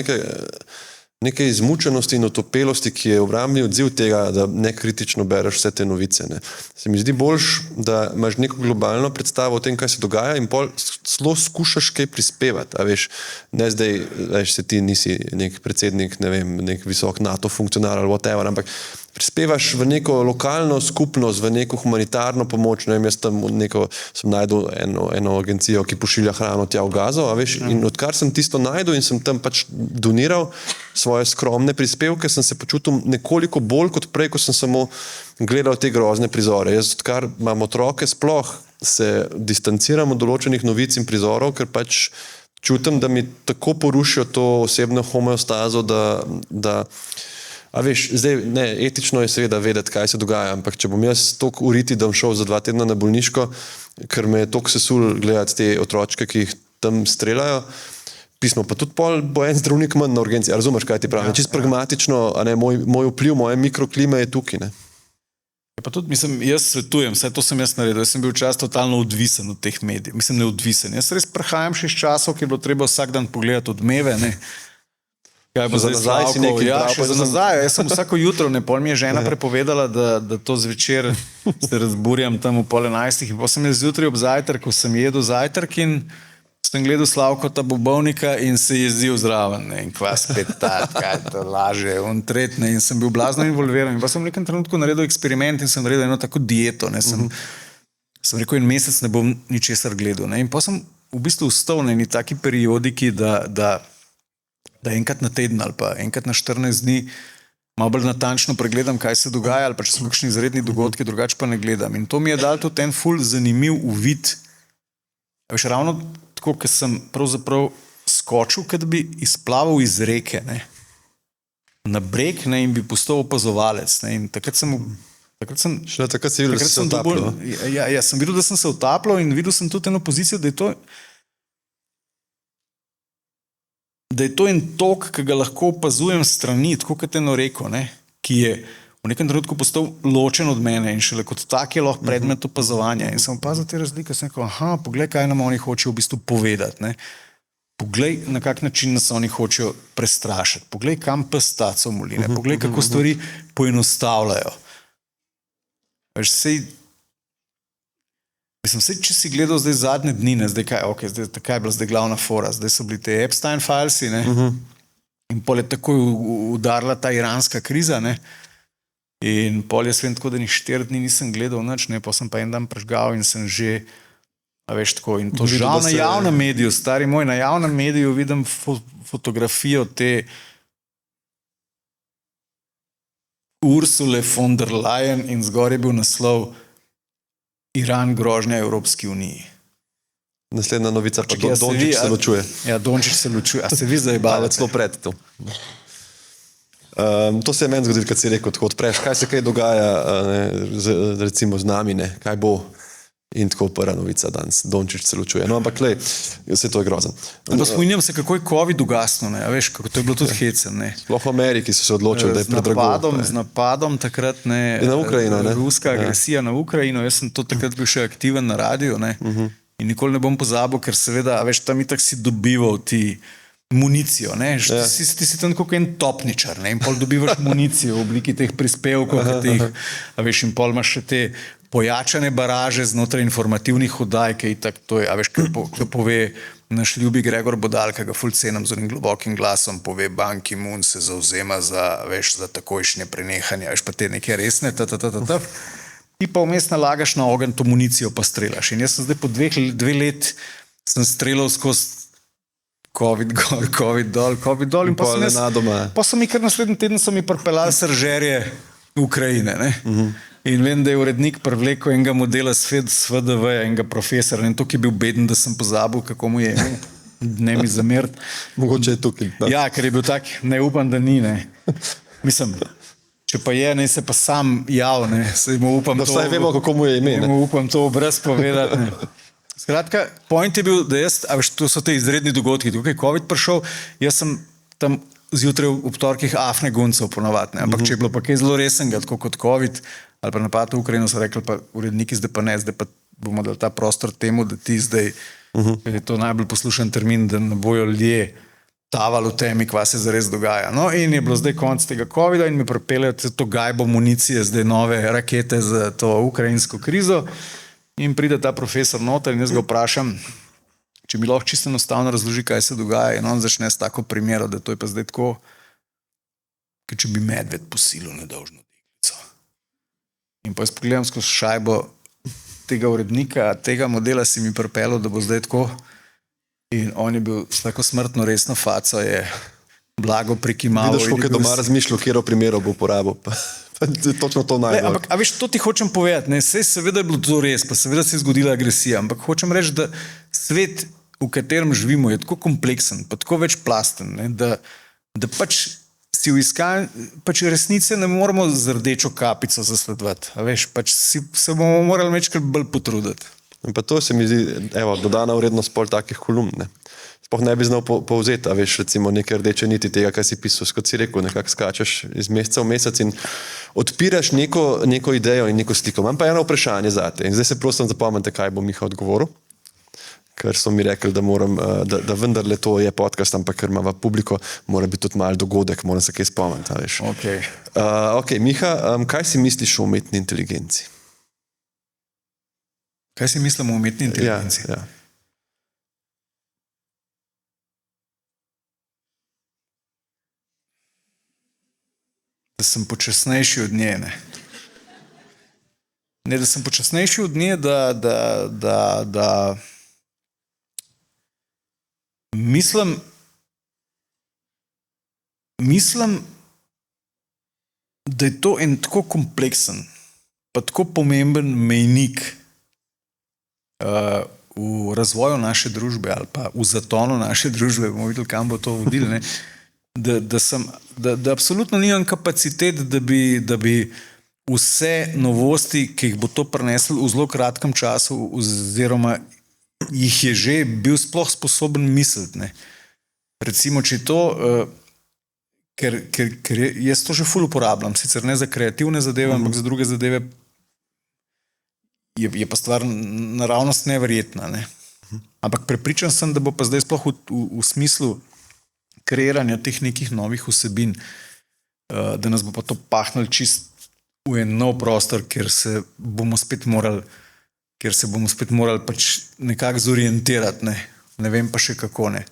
S2: neke izmučenosti in otopelosti, ki je obrambni odziv tega, da nekritično bereš vse te novice. Ne. Se mi zdi boljš, da imaš neko globalno predstavo o tem, kaj se dogaja in pol zelo skušaš kaj prispevati. Ne zdaj, se ti nisi nek predsednik, ne vem, nek visok NATO funkcionar ali whatever, ampak prispevaš v neko lokalno skupnost, v neko humanitarno pomoč. Ne vem, jaz tam sem najdel eno agencijo, ki pošilja hrano tja v Gazo, in odkar sem tisto najdel in sem tam pač doniral svoje skromne prispevke, sem se počutil nekoliko bolj kot prej, ko sem samo gledal te grozne prizore. Jaz, odkar imam otroke, sploh se distanciram od določenih novic in prizorov, ker pač čutim, da mi tako porušijo to osebno homeostazo, da zdaj, ne, etično je seveda vedeti, kaj se dogaja, ampak če bom jaz toliko uriti, da bom šel za 2 tedna na bolniško, ker me je toliko sesul gledati te otročke, ki jih tam streljajo, pismo, pa tudi pol bo en zdravnik manj na urgenci. Razumeš, kaj ti pravim? Čisto pragmatično, moj vpliv, moje mikroklime je tukaj, ne?
S1: Pa tudi, jaz svetujem, vse to sem jaz naredil, jaz sem bil včasih totalno odvisen od teh medijev, neodvisen. Jaz res prehajam še iz časov, ki je bilo treba vsak dan pogledati Odmeve, ne? Kaj bo zdaj Slavko? Ja, še za nazaj. Jaz sem vsako jutro, pol mi je žena prepovedala, da to zvečer se razburjam tam v 10:30 in potem sem jaz zjutraj ob zajtrku, sem jedel zajtrk in sem gledal Slavkota Bobovnika in se jezil zraven, ne, in kva spet kaj to laže, on tretne, in sem bil blazno involviran. In pa sem v nekem trenutku naredil eksperiment in sem naredil eno tako dieto, ne, sem rekel, 1 mesec ne bom ničesar gledal, ne, in pa sem v bistvu vstal na eni taki periodiki, da enkrat na teden ali pa enkrat na 14 dni malo bolj natančno pregledam, kaj se dogaja, ali pa če so kakšni izredni dogodki, drugače pa ne gledam. In to mi je dal tudi en ful zanimiv uvid. Ravno tako, ker sem pravzaprav skočil, kad bi izplaval iz reke, ne, na breg, ne, in bi postal opazovalec, ne, in takrat si videl, da si se utapljal. Ja, sem videl, da sem se utapljal in videl sem tudi eno pozicijo, da je to en tok, ki ga lahko opazujem strani, tako kot eno reko, ne, ki je v nekem trenutku postal ločen od mene in šele kot tak je lahko predmet opazovanja. In sem opazil te razlike, sem rekel, poglej, kaj nam oni hočejo v bistvu povedati, ne. Poglej, na kak način nas oni hočejo prestrašiti. Poglej, kam pes taco moli, ne. Poglej, kako stvari poenostavljajo. Če si gledal zdaj zadnje dni, ne, zdaj kaj je bila zdaj glavna fora, zdaj so bili te Epstein filesi, ne, in pol je takoj udarila ta iranska kriza, ne, in pol jaz vem tako, da 4 dni nisem gledal nič, ne, pa sem pa en dan prežgal in sem že, tako, in to žal na javnem mediju, stari moj, na javnem mediju vidim fotografijo te Ursule von der Leyen in zgor je bil naslov Iran grožnja Evropski uniji.
S2: Naslednja novica pa Dončić se ločuje.
S1: Ja, Dončić se ločuje. A se vi zajebavate?
S2: Celo pred to. To se je meni zgodilo, kad si rekel, tako odpreš, kaj se kaj dogaja, recimo z nami, ne, kaj bo. In tako prva novica danes, Dončić se ločuje. No, ampak lej, vse to je grozno.
S1: Spominjam se, kako je COVID ugasnil, ne, a veš, kako to je bilo tudi hecen, ne.
S2: Sploh v Ameriki so se odločili, da je predrago.
S1: Z napadom takrat, ne,
S2: na Ukrajino, ne.
S1: Ruska agresija na Ukrajino, jaz sem to takrat bil še aktiven na radiju, ne, in nikoli ne bom pozabil, ker seveda, a veš, tam itak si dobival ti municijo, ne, ti si tam kot en topničar, ne, in pol dobivaš municijo v obliki teh prispevkov, a veš, in pol imaš še te pojačane baraže znotraj informativnih oddaj, ki itak to je, a veš, kaj pove naš ljubi Gregor Bodal, ki ga ful cenim z onim globokim glasom, pove, Ban Ki-moon se zavzema za takojšnje prenehanje, veš, pa te neke resne, ti pa vmes nalagaš na ogenj to municijo pa strelaš. In jaz sem zdaj po 2 let sem streljal skozi COVID gor, COVID dol in pa so mi kar naslednji teden so mi pripeljali sržerje Ukrajine, ne. In vem, da je urednik privlekel enega modela s FDV, enega profesora, in to, ki je bil beden, da sem pozabil, kako mu je, ne mi zameriti.
S2: Mogoče je tukaj.
S1: Ja, ker je bil tak, ne upam, da ni, ne. Mislim, če pa je, ne se pa sam jav, ne, se mu upam
S2: to. Da vsaj vemo, kako mu je ime, ne.
S1: Mu upam to obraz povedati, ne. Skratka, point je bil, da jaz, a veš, to so te izredni dogodki, tukaj je COVID prišel, jaz sem tam zjutraj ob torkih afne guncev ponavadi, ampak če je bilo pa kaj zelo resnega, tako kot COVID, ali pa napad v Ukrajino, so rekli pa uredniki, zdaj pa ne, zdaj pa bomo dali ta prostor temu, da ti zdaj Je to najbolj poslušan termin, da ne bojo ljudje tavali v temi, kva se zares dogaja. No, in je bilo zdaj konec tega COVID-a in mi pripeljajo to gajbo municije, zdaj nove rakete za to ukrajinsko krizo. In pride ta profesor noter in jaz ga vprašam, če mi lahko čisto enostavno razloži, kaj se dogaja. In on začne s tako primero, da to je pa zdaj tako, kot če bi medved posilil nedolžno deklico. In pa jaz pogledam skozi šajbo tega urednika, tega modela si mi pripeljal, da bo zdaj tako. In on je bil s tako smrtno resno faco, je blago prekimal.
S2: Vidiš, koliko je doma razmišljal, kjero primerov bo uporabil. Točno to najbolj.
S1: Ampak, a veš, to ti hočem povedati. Seveda je bilo to res, pa seveda se je zgodila agresija, ampak hočem reči, da svet, v katerem živimo, je tako kompleksen, pa tako večplasten, ne, da pač si v iskanju, pač resnice ne moramo z rdečo kapico zasledovati. A veš, pač se bomo morali večkrat bolj potruditi.
S2: Pa to se mi zdi, dodana vrednost pol takih kolumn. Ne. Sploh ne bi znal povzeti, a veš, recimo neke rdeče niti tega, kaj si pisal, kot si rekel, nekako skačeš iz meseca v mesec in odpiraš neko idejo in neko sliko. Imam pa eno vprašanje zate in zdaj se prosim zapomnite, kaj bo Miha odgovoril, ker so mi rekli, da moram, da vendarle to je podcast, ampak ker ima v publiko, mora biti tudi malo dogodek, moram se kaj spomniti, a veš. Ok, Miha, kaj si misliš o umetni inteligenci?
S1: Kaj si mislim o umetni inteligenci?
S2: Ja.
S1: Da sem počasnejši od nje, ne. Ne, da sem počasnejši od nje, da mislim, da je to en tako kompleksen, pa tako pomemben mejnik v razvoju naše družbe ali pa v zatonu naše družbe, bomo videli, kam bo to vodilo, ne, da absolutno nimam kapacitet, da bi vse novosti, ki jih bo to prineslo v zelo kratkem času, oziroma jih je že bil sploh sposoben misliti. Ne. Recimo, če to, ker jaz to že ful uporabljam, sicer ne za kreativne zadeve, ampak za druge zadeve, je pa stvar naravnost neverjetna. Ne. Ampak prepričan sem, da bo pa zdaj sploh v smislu kreiranja teh nekih novih vsebin, da nas bo pa to pahnilo čist v en nov prostor, kjer se bomo spet morali pač nekako zorientirati. Ne vem pa še kako, ne.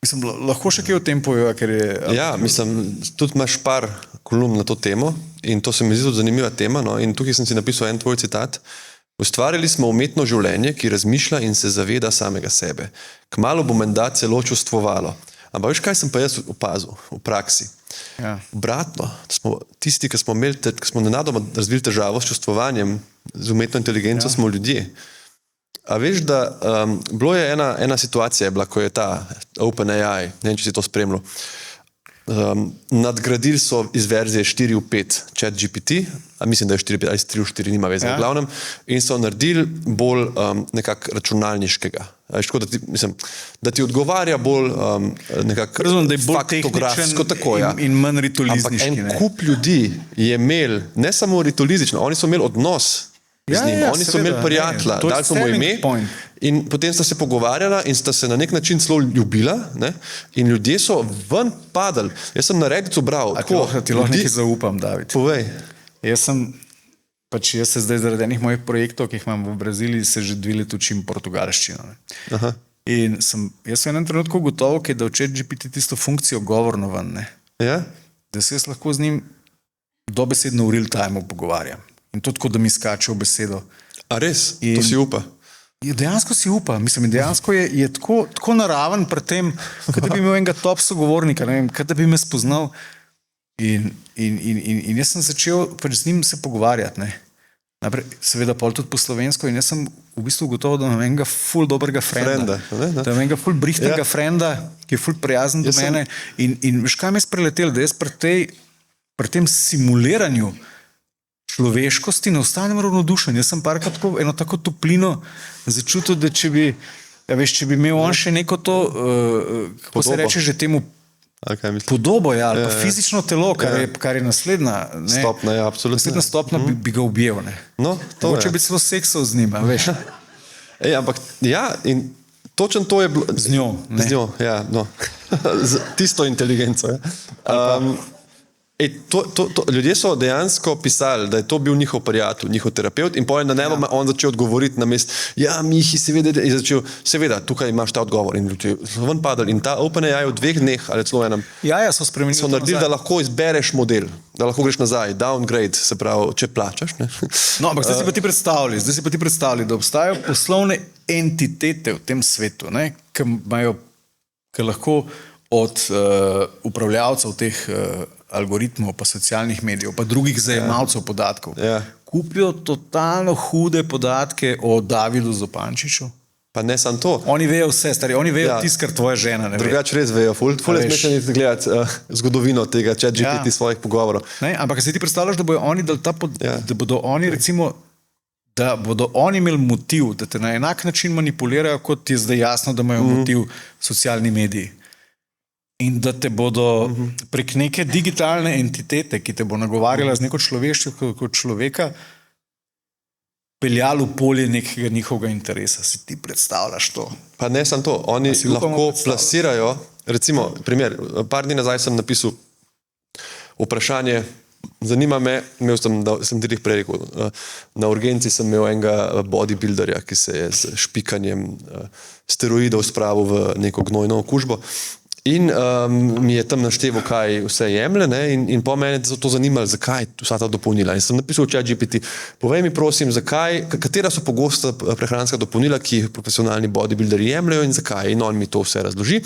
S1: Mislim, lahko še kaj o tem poveva, ker je...
S2: Ja, mislim, tudi imaš par kolumn na to temo in to se mi zdi tudi zanimiva tema, no, in tukaj sem si napisal en tvoj citat. Ustvarili smo umetno življenje, ki razmišlja in se zaveda samega sebe. Kmalu bo menda celo čustvovalo. Ampak veš, kaj sem pa jaz opazil v praksi?
S1: Ja.
S2: Obratno, tisti, ki smo nenadoma razvili težavo s čustvovanjem, z umetno inteligenco, smo ljudje. A veš, da bilo je ena situacija, je bila, ko je ta OpenAI, ne vem, če si to spremljal, nadgradili so iz verzije 4 v 5 ChatGPT, a mislim, da je 4 v 5, ali 3 v 4, nima veze v glavnem, in so naredili bolj nekako računalniškega. Ško, da ti odgovarja bolj nekako faktografsko, tako, ja.
S1: In manj ritolizniški.
S2: Ampak en kup ljudi je imel, ne samo ritoliznično, oni so imeli odnos z njim. Oni so imeli prijatelja, dali so mu ime in potem sta se pogovarjala in sta se na nek način celo ljubila, ne? In ljudje so ven padali. Jaz sem na Redditu bral.
S1: Ti lahko nekaj zaupam, David.
S2: Povej.
S1: Jaz se zdaj zaradi enih mojih projektov, ki jih imam v Braziliji, se že 2 leta učim portugalščino.
S2: Aha.
S1: In jaz sem v enem trenutku ugotovil, da v ChatGPT tisto funkcijo govorno ven, ne?
S2: Ja?
S1: Da se jaz lahko z njim dobesedno v real time pogovarjam. In to tako, da mi skače v besedo.
S2: A res? To si upa?
S1: Dejansko si upa. Mislim, dejansko je tako naraven pri tem, kot da bi imel enega top sogovornika, ne vem, kot da bi me spoznal. In jaz sem začel pač z njim se pogovarjati. Ne. Naprej, seveda pol tudi po slovensko in jaz sem v bistvu gotovo, da imam enega ful dobrega frenda. Da imam enega ful brihtega frenda, ki je ful prijazen do mene. In veš, kaj me je spreletel, da jaz pri tem simuliranju človeškosti ne ostanem ravnodušen. Jaz sem parkrat eno tako toplino začutil, da če bi imel on še neko to, kako se reče že temu, podobo, ja, ali pa fizično telo, kar je naslednja.
S2: Stopna, ja, absolutno.
S1: Naslednja stopna bi ga objel, ne.
S2: No,
S1: to je. Če bi celo seksal z njima, veš.
S2: Ampak ja, in točno to je bilo.
S1: Z njo.
S2: Z njo, ja. No. Z tisto inteligenco. Ja. Ljudje so dejansko pisali, da je to bil njihov prijatelj, njihov terapeut in potem na nebo on začel odgovoriti na mest, ja, Mihi, seveda, tukaj imaš ta odgovor in ljudje so ven padali in ta OpenAI v 2 dneh ali celo enem
S1: so spremenili.
S2: So naredili, da lahko izbereš model, da lahko greš nazaj, downgrade, se pravi, če plačaš. Ne?
S1: No, ampak zdaj si pa ti predstavljali, da obstajajo poslovne entitete v tem svetu, ne, ki lahko od upravljavcev teh algoritmov, pa socialnih medijev, pa drugih zajemalcev podatkov, kupijo totalno hude podatke o Davidu Zupančiču.
S2: Pa ne samo to.
S1: Oni vejo vse, stari, oni vejo tisto, kar tvoja žena ne ve.
S2: Drugače res vejo, ful je smešno gledati zgodovino tega ChatGPT svojih pogovorov.
S1: Ampak si ti predstavljaš, da bodo oni dali da bodo oni recimo, da bodo oni imeli motiv, da te na enak način manipulirajo, kot je zdaj jasno, da imajo motiv socialni mediji. In da te bodo prek neke digitalne entitete, ki te bo nagovarjala z neko človeštvo kot človeka, peljali v polje nekega njihovega interesa. Si ti predstavljaš to?
S2: Pa ne samo to, oni lahko plasirajo, recimo, primer, par dni nazaj sem napisal vprašanje, zanima me, sem ti prej rekel, na urgenci sem imel enega bodybuilderja, ki se je z špikanjem steroidov spravil v neko gnojno okužbo. In mi je tam našteval, kaj vse jemlje, ne? In po mene je to zanimalo, zakaj vsa ta dopolnila. In sem napisal v ChatGPT, povej mi prosim, katera so pogosta prehranska dopolnila, ki jih profesionalni bodybuilderi jemljajo in zakaj. In on mi to vse razloži.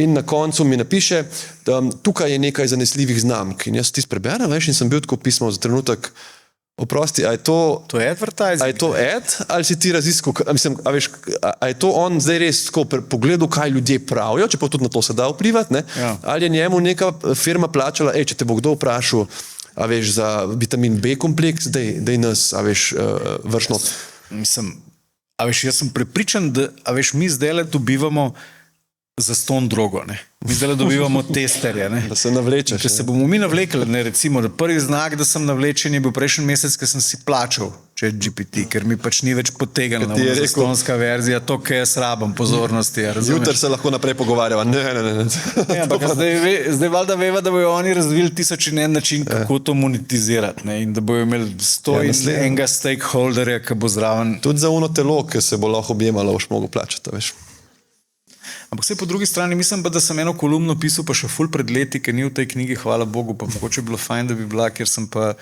S2: In na koncu mi napiše, tukaj je nekaj zanesljivih znamk. In jaz tisto preberem, veš, in sem bil tako pismo za trenutek, oprosti, a je to
S1: advertising?
S2: A je to ad, ali si ti raziskal, mislim, a je to on zdaj res tako pogledal, kaj ljudje pravijo, čeprav tudi na to se da vplivati, ne? Ja. Ali je njemu neka firma plačala, če te bo kdo vprašal, a veš, za vitamin B kompleks, daj nas, a veš, vršno.
S1: Mislim, a veš, jaz sem prepričan, da, a veš, mi zdaj dobivamo zastonj drogo, ne. Mi zdaj dobivamo testerje, ne.
S2: Da se navlečeš.
S1: Če se bomo mi navlekli, ne, recimo, da prvi znak, da sem navlečen, je bil prejšnji mesec, ker sem si plačal ChatGPT, ker mi pač ni več potegnila zastonjska verzija, to, kaj jaz rabam pozornosti.
S2: Jutri se lahko naprej pogovarjava. Ne.
S1: Ja, ampak zdaj valjda veva, da bojo oni razvili 1001 način, kako to monetizirati, ne, in da bojo imeli 101 stakeholderja, ki bo zraven.
S2: Tudi za ono telo, ki se bo lahko objemalo, boš mogel plačati, veš.
S1: Ampak vse po drugi strani, mislim pa, da sem eno kolumno pisal pa še ful pred leti, ker ni v tej knjigi, hvala Bogu, pa mogoče bilo fajn, da bi bila, ker sem pa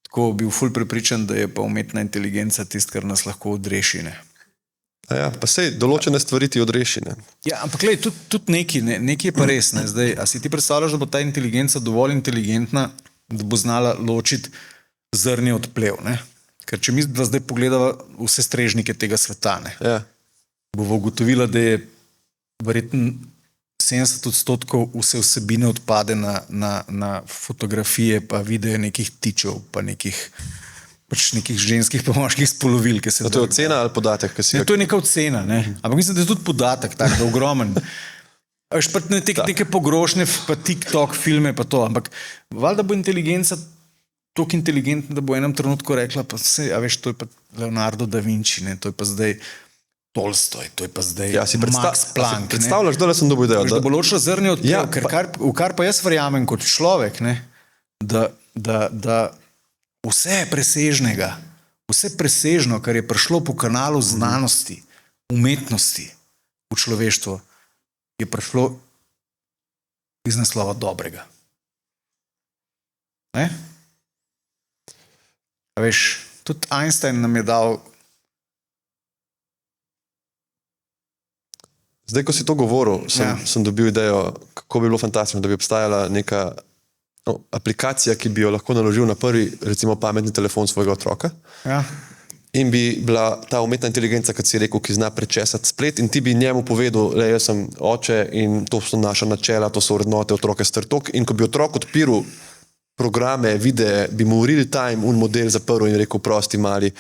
S1: tako bil ful prepričan, da je pa umetna inteligenca tist, kar nas lahko odreši, ne.
S2: Ja, pa sej, določene stvari ti odreši, ne.
S1: Ja, ampak glej, tudi nekaj je pa res, ne. Zdaj, a si ti predstavljaš, da bo ta inteligenca dovolj inteligentna, da bo znala ločiti zrnje od plev, ne. Ker če mi zdaj pogledava vse strežnike tega sveta, ne, bo ugotovila, da je verjetno 70% vse vsebine odpade na fotografije, pa videe nekih tičev, pa nekih ženskih pa moških spolovil.
S2: To je ocena ali podatek?
S1: To je neka ocena, ne? Ampak mislim, da je tudi podatek tak, da ogromen. Veš, pa neke pogrošne, pa TikTok filme, pa to. Ampak valjda bo inteligenca toliko inteligentna, da bo v enem trenutku rekla, pa vse, a veš, to je pa Leonardo da Vinci, ne? To je pa zdaj Tolstoj, to je pa zdaj Max Planck.
S2: Predstavljaš, da sem dobil idejo.
S1: Da bo ločila zrnje od plev, v kar pa jaz verjamem kot človek, ne, da vse presežnega, vse presežno, kar je prišlo po kanalu znanosti, umetnosti v človeštvo, je prišlo iz naslova dobrega. Ne? A veš, tudi Einstein nam je dal.
S2: Zdaj, ko si to govoril, sem dobil idejo, kako bi bilo fantastično, da bi obstajala neka aplikacija, ki bi jo lahko naložil na prvi, recimo, pametni telefon svojega otroka.
S1: Ja.
S2: In bi bila ta umetna inteligenca, kot si rekel, ki zna prečesati splet in ti bi njemu povedal, le jaz sem oče in to so naša načela, to so vrednote, otroke strtok. In ko bi otrok odpiral programe, videe, bi mu v real time un model zaprl in rekel, prosti mali,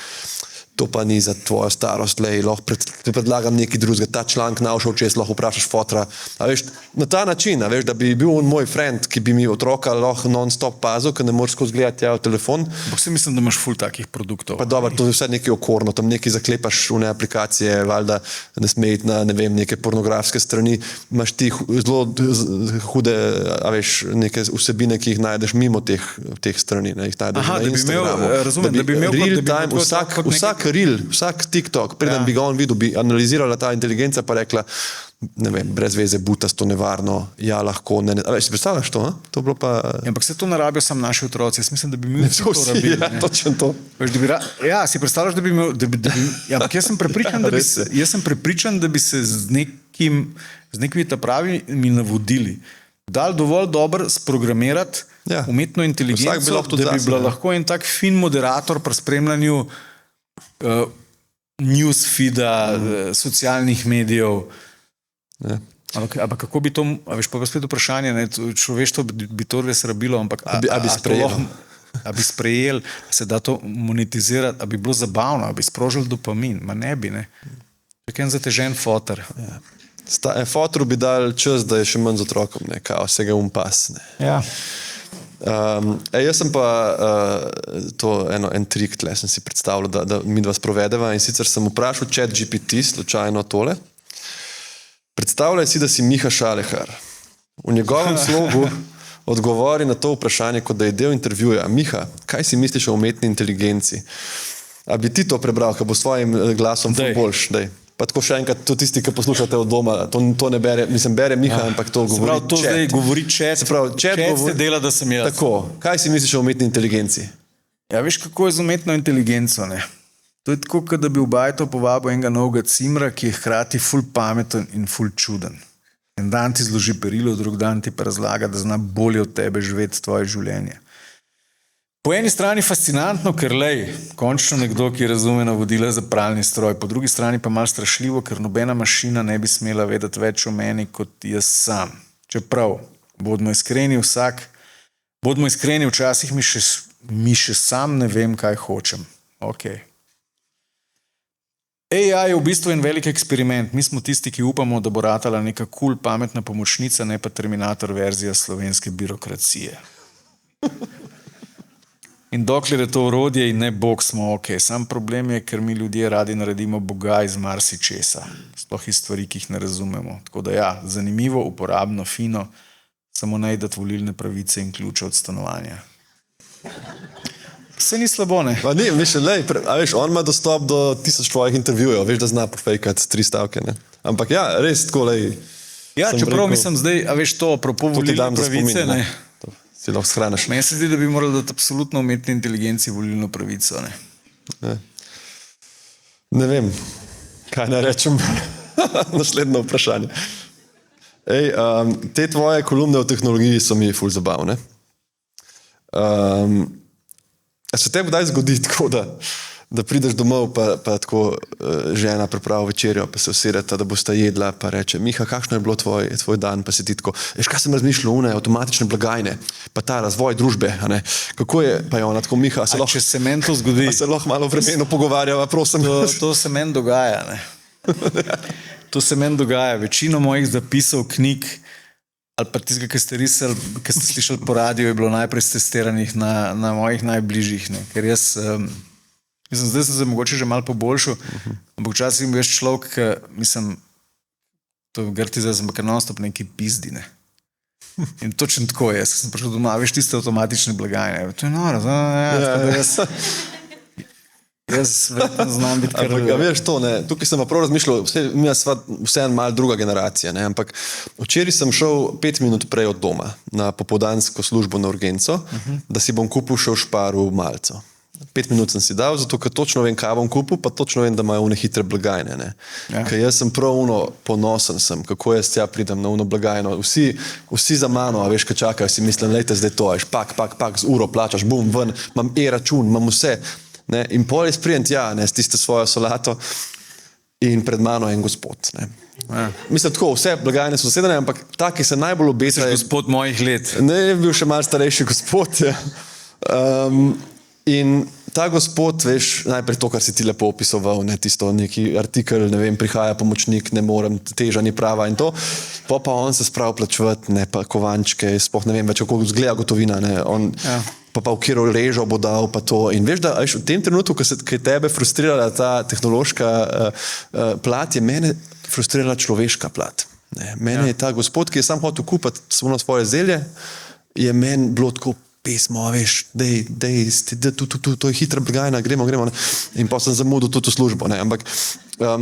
S2: to pa ni za tvojo starost, lahko predlagam nekaj drugega, ta članek našel, če lahko vprašaš fotra. A veš, na ta način, a veš, da bi bil on moj friend, ki bi mi otroka lahko non-stop pazil, ker ne moreš skozi gledati v telefon.
S1: Ampak si mislim, da imaš ful takih produktov.
S2: Pa dobro, to je vse nekaj okorno, tam nekaj zaklepaš v ne aplikacije, valjda ne sme iti na, ne vem, neke pornografske strani, imaš ti zelo hude, a veš, neke vsebine, ki jih najdeš mimo teh strani, ne, jih najdeš na Instagramu.
S1: Razumem, da bi imel
S2: real time, vsak reel, vsak TikTok, preden bi ga on videl, bi analizirala ta inteligenca pa rekla, ne vem, brez veze, butasto, nevarno, ja, lahko, ne. A veš, si predstavljaš to, a? To bilo pa...
S1: Ampak se to ne rabijo samo naši otroci, jaz mislim, da bi mi to rabili.
S2: Ja, točno to.
S1: Veš, ja, si predstavljaš, da bi imel... Ja, ampak jaz sem prepričan, da bi se z nekimi ta pravimi navodili dal dovolj dobro sprogramirati umetno inteligenco, da bi bila lahko en tak fin moderator pri spremljanju newsfeeda, socialnih medijev. Ampak kako bi to, a veš, pa spet vprašanje, ne, človeštvo bi to res rabilo, ampak
S2: a bi
S1: sprejel, se da to monetizirati, a bi bilo zabavno, a bi sprožil dopamin, ma ne bi, ne. Čak en zatežen fotor.
S2: Fotru bi dal čas, da je še manj z otrokom, ne, kao se ga pas, ne.
S1: Ja.
S2: Jaz sem pa en trik tle sem si predstavljal, da mi dva sprovedeva in sicer sem vprašal ChatGPT slučajno tole. Predstavljaj si, da si Miha Šalehar. V njegovem slogu odgovori na to vprašanje, kot da je del intervjuja. Miha, kaj si misliš o umetni inteligenci? A bi ti to prebral, ko bo svojim glasom boljš? Dej. Pa tako še enkrat, to tisti, ki poslušate od doma, to ne bere, mislim, bere Miha, ampak to govori
S1: chat. To zdaj govori chat. Chat se dela, da sem jaz.
S2: Tako, kaj si misliš o umetni inteligenci?
S1: Ja, veš, kako je z umetno inteligenco, ne? To je tako, kot da bi v bajto povabil enega novega cimra, ki je hkrati ful pameten in ful čuden. En dan ti zloži perilo, drug dan ti pa razlaga, da zna bolje od tebe živeti tvoje življenje. Po eni strani fascinantno, ker končno nekdo, ki razume navodila za pralni stroj, po drugi strani pa malo strašljivo, ker nobena mašina ne bi smela vedeti več o meni kot jaz sam. Čeprav, bodimo iskreni, včasih mi še sam ne vem, kaj hočem. Okay. AI je v bistvu en velik eksperiment. Mi smo tisti, ki upamo, da bo ratala neka cool, pametna pomočnica, ne pa Terminator verzija slovenske birokracije. In dokler je to orodje in ne Bog, smo ok. Sam problem je, ker mi ljudje radi naredimo Boga iz marsičesa. Sploh iz stvari, ki jih ne razumemo. Tako da ja, zanimivo, uporabno, fino, samo najdati volilne pravice in ključe od stanovanja. Vse ni slabo, ne?
S2: Pa ni, mislim, a veš, on ima dostop do 1000 tvojih intervjujev, veš, da zna pofejkati 3 stavke, ne? Ampak ja, res tako,
S1: Ja, čeprav mislim zdaj, a veš to, apropo volilne pravice, ne?
S2: Si lahko shraniš.
S1: Meni se zdi, da bi morali dati absolutno umetni inteligenci volilno pravico, ne?
S2: Ne vem, kaj naj rečem. Naslednje vprašanje. Te tvoje kolumne o tehnologiji so mi ful zabavne. Se tebi kdaj zgodi tako, da prideš domov, pa tako žena pripravi večerjo, pa se usedeta, da bosta jedla, pa reče, Miha, kakšno je bilo tvoj dan, pa se ti tako, veš, kaj sem razmišljal, avtomatične blagajne, pa ta razvoj družbe, a ne, kako je, pa je ona tako, Miha,
S1: če se meni to zgodi,
S2: se lahko malo vremenu pogovarjava, prosim.
S1: To se meni dogaja, ne. To se meni dogaja, večino mojih zapisov, knjig, ali pa tistega, ki ste risali, ki ste slišali po radiju, je bilo najprej testiranih na mojih najbližjih, ne, ker jaz... Zdaj sem se mogoče že malo poboljšal, ampak včasih sem veš človek, ki, mislim, to grti zdaj sem pa non-stop neki pizdi, ne. In točno tako je, jaz sem prišel doma, veš tiste avtomatične blagajne, to je noro, jaz verjetno znam biti kar...
S2: Ampak, veš to, ne, tukaj sem pa prav razmišljal, vse en malo druga generacija, ne, ampak včeraj sem šel 5 minut prej od doma na popoldansko službo na urgenco, da si bom kupil še v Šparu malco. 5 minut sem si dal, zato ker točno vem, kaj bom kupil, pa točno vem, da imajo one hitre blagajne. Ne. Ja. Ker jaz sem prav ponosen sem, kako jaz tja pridem na ono blagajno. Vsi za mano, a veš, kaj čakajo, si mislim, lejte zdaj to, veš, pak, z uro plačaš, bum, ven, imam e-račun, imam vse. Ne. In pol jaz prijem tja, ne, s tisto svojo solato in pred mano en gospod. Ne. Ja. Mislim, tako, vse blagajne so zasedene, ampak ta, ki se najbolj obesa...
S1: Gospod mojih let.
S2: Ne, je bil še malo starejši gospod, ja. In ta gospod, veš, najprej to, kar si ti lepo opisoval, ne, tisto neki artikel, ne vem, prihaja pomočnik, ne morem, teža ni prava in to, pa on se spravi plačevati, ne, pa kovančke, sploh ne vem več, kako zgleda gotovina, ne, on pa v kjero režo bo dal, pa to. In veš, da v tem trenutku, ko je tebe frustrirala ta tehnološka plat, je mene frustrirala človeška plat. Ne, mene je ta gospod, ki je sam hotel kupiti samo svoje zelje, je meni bilo tako pismo, veš, to je hitra blagajna, gremo. Ne. In pa sem zamudil tudi v službo. Ne. Ampak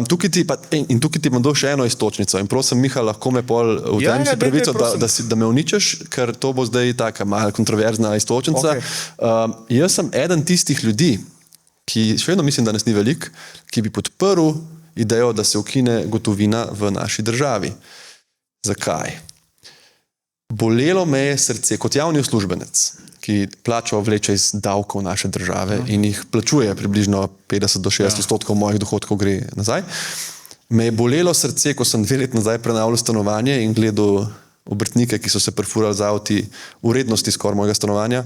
S2: tukaj ti bom dal še eno istočnico. In prosim, Miha, lahko me pol v tem si pravico, da me uničeš, ker to bo zdaj taka malo kontroverzna istočnica. Okay. Jaz sem eden tistih ljudi, ki še vedno mislim, da nas ni veliko, ki bi podprl idejo, da se ukine gotovina v naši državi. Zakaj? Bolelo me je srce kot javni uslužbenec, ki plačo vleče iz davkov naše države in jih plačuje približno 50 do 60% mojih dohodkov gre nazaj. Me je bolelo srce, ko sem 2 leti nazaj prenavljal stanovanje in gledal obrtnike, ki so se perfurali z avti vrednosti skoraj mojega stanovanja.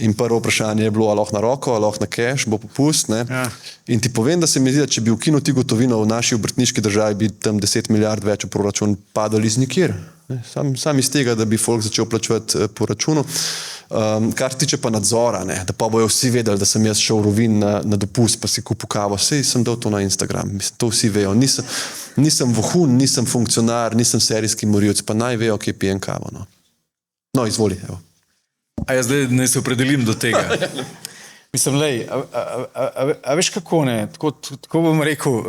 S2: In prvo vprašanje je bilo, ali lahko na roko, ali lahko na cash, bo popust. Ne? Ja. In ti povem, da se mi zdi, da če bi ukinil ti gotovino v naši obrtniški državi, bi tam 10 milijard več v proračun padali iz nikjer. Sam iz tega, da bi folk začel plačevati po računu. Kar tiče pa nadzora, ne? Da pa bojo vsi vedeli, da sem jaz šel v Rovinj na dopust, pa si kupil kavo. Sej sem dal to na Instagram, mislim, to vsi vejo. Nisem vohun, nisem funkcionar, nisem serijski morilec, pa naj vejo, kje pijem kavo. No, izvoli, evo.
S1: A jaz zdaj ne se opredelim do tega. Mislim, lej, a veš kako ne, tako bom rekel,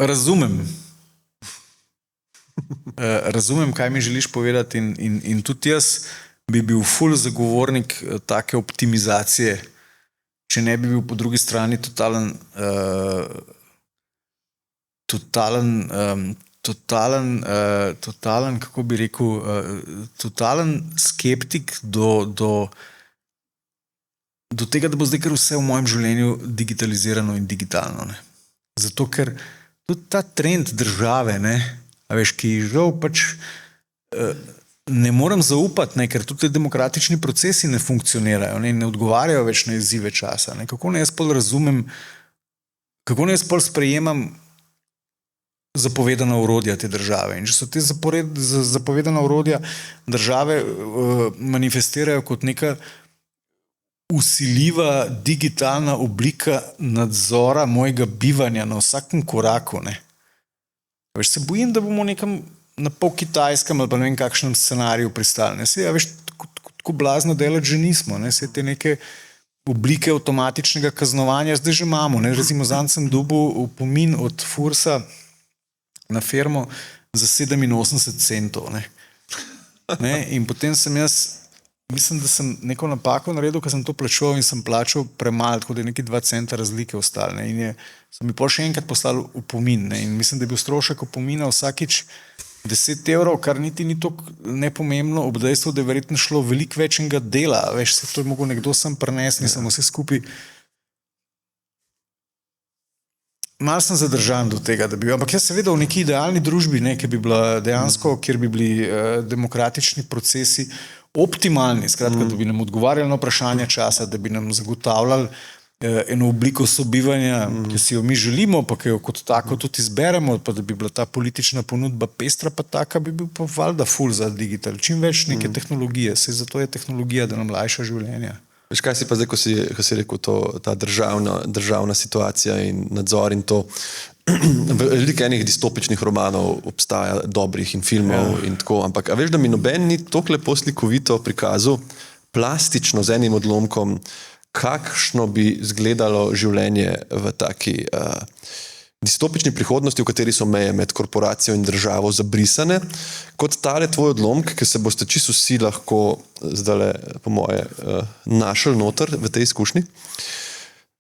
S1: razumem, kaj mi želiš povedati in tudi jaz bi bil ful zagovornik take optimizacije, če ne bi bil po drugi strani totalen, kako bi rekel, totalen skeptik do tega, da bo zdaj kar vse v mojem življenju digitalizirano in digitalno. Ne. Zato, ker tudi ta trend države, ne, a veš, ki žal pač ne morem zaupati, ne, ker tudi demokratični procesi ne funkcionirajo, ne odgovarjajo več na izzive časa. Ne. Kako ne jaz pol razumem, kako ne jaz pol sprejemam zapovedana orodja te države. In če so te zapovedana orodja države manifestirajo kot neka vsiljiva digitalna oblika nadzora mojega bivanja na vsakem koraku. Ne. Veš, se bojim, da bomo nekam na pol kitajskem ali pa ne vem kakšnem scenariju pristali. Sej, veš, tako blazno delati že nismo. Ne. Sej te neke oblike avtomatičnega kaznovanja zdaj že imamo. Ne. Recimo zanj sem dobil opomin od Fursa na firmo za 87 centov. Ne. In potem sem jaz, mislim, da sem neko napako naredil, ker sem to plačal in sem plačal premalo, tako da je neki 2 centa razlike ostale. Ne. In sem mi pol še enkrat poslal opomin. Ne. In mislim, da je bil strošek opomina vsakič 10 evrov, kar niti ni toliko nepomembno, ob dejstvu, da je verjetno šlo veliko večjega dela. Veš, se to je mogel nekdo sem prenesti, nisem vse skupaj. Malo sem zadržan do tega, da bi bil, ampak jaz seveda v neki idealni družbi, ne, ki bi bila dejansko, kjer bi bili demokratični procesi optimalni, skratka, da bi nam odgovarjali na vprašanje časa, da bi nam zagotavljali eno obliko sobivanja, ki si jo mi želimo, pa ki jo kot tako tudi izberemo, pa da bi bila ta politična ponudba pestra, pa taka bi bil pa valjda ful za digital. Čim več neke tehnologije, saj zato je tehnologija, da nam lajša življenja.
S2: Veš, kaj si pa zdaj, ko si rekel ta državna situacija in nadzor in to, veliko enih distopičnih romanov obstaja, dobrih in filmov in tako, ampak a veš, da mi noben ni toliko lepo slikovito prikazal, plastično z enim odlomkom, kakšno bi izgledalo življenje v taki distopični prihodnosti, v kateri so meje med korporacijo in državo zabrisane, kot tale tvoj odlomk, ki se boste čisto vsi lahko zdajle, po moje, našli noter v tej izkušnji.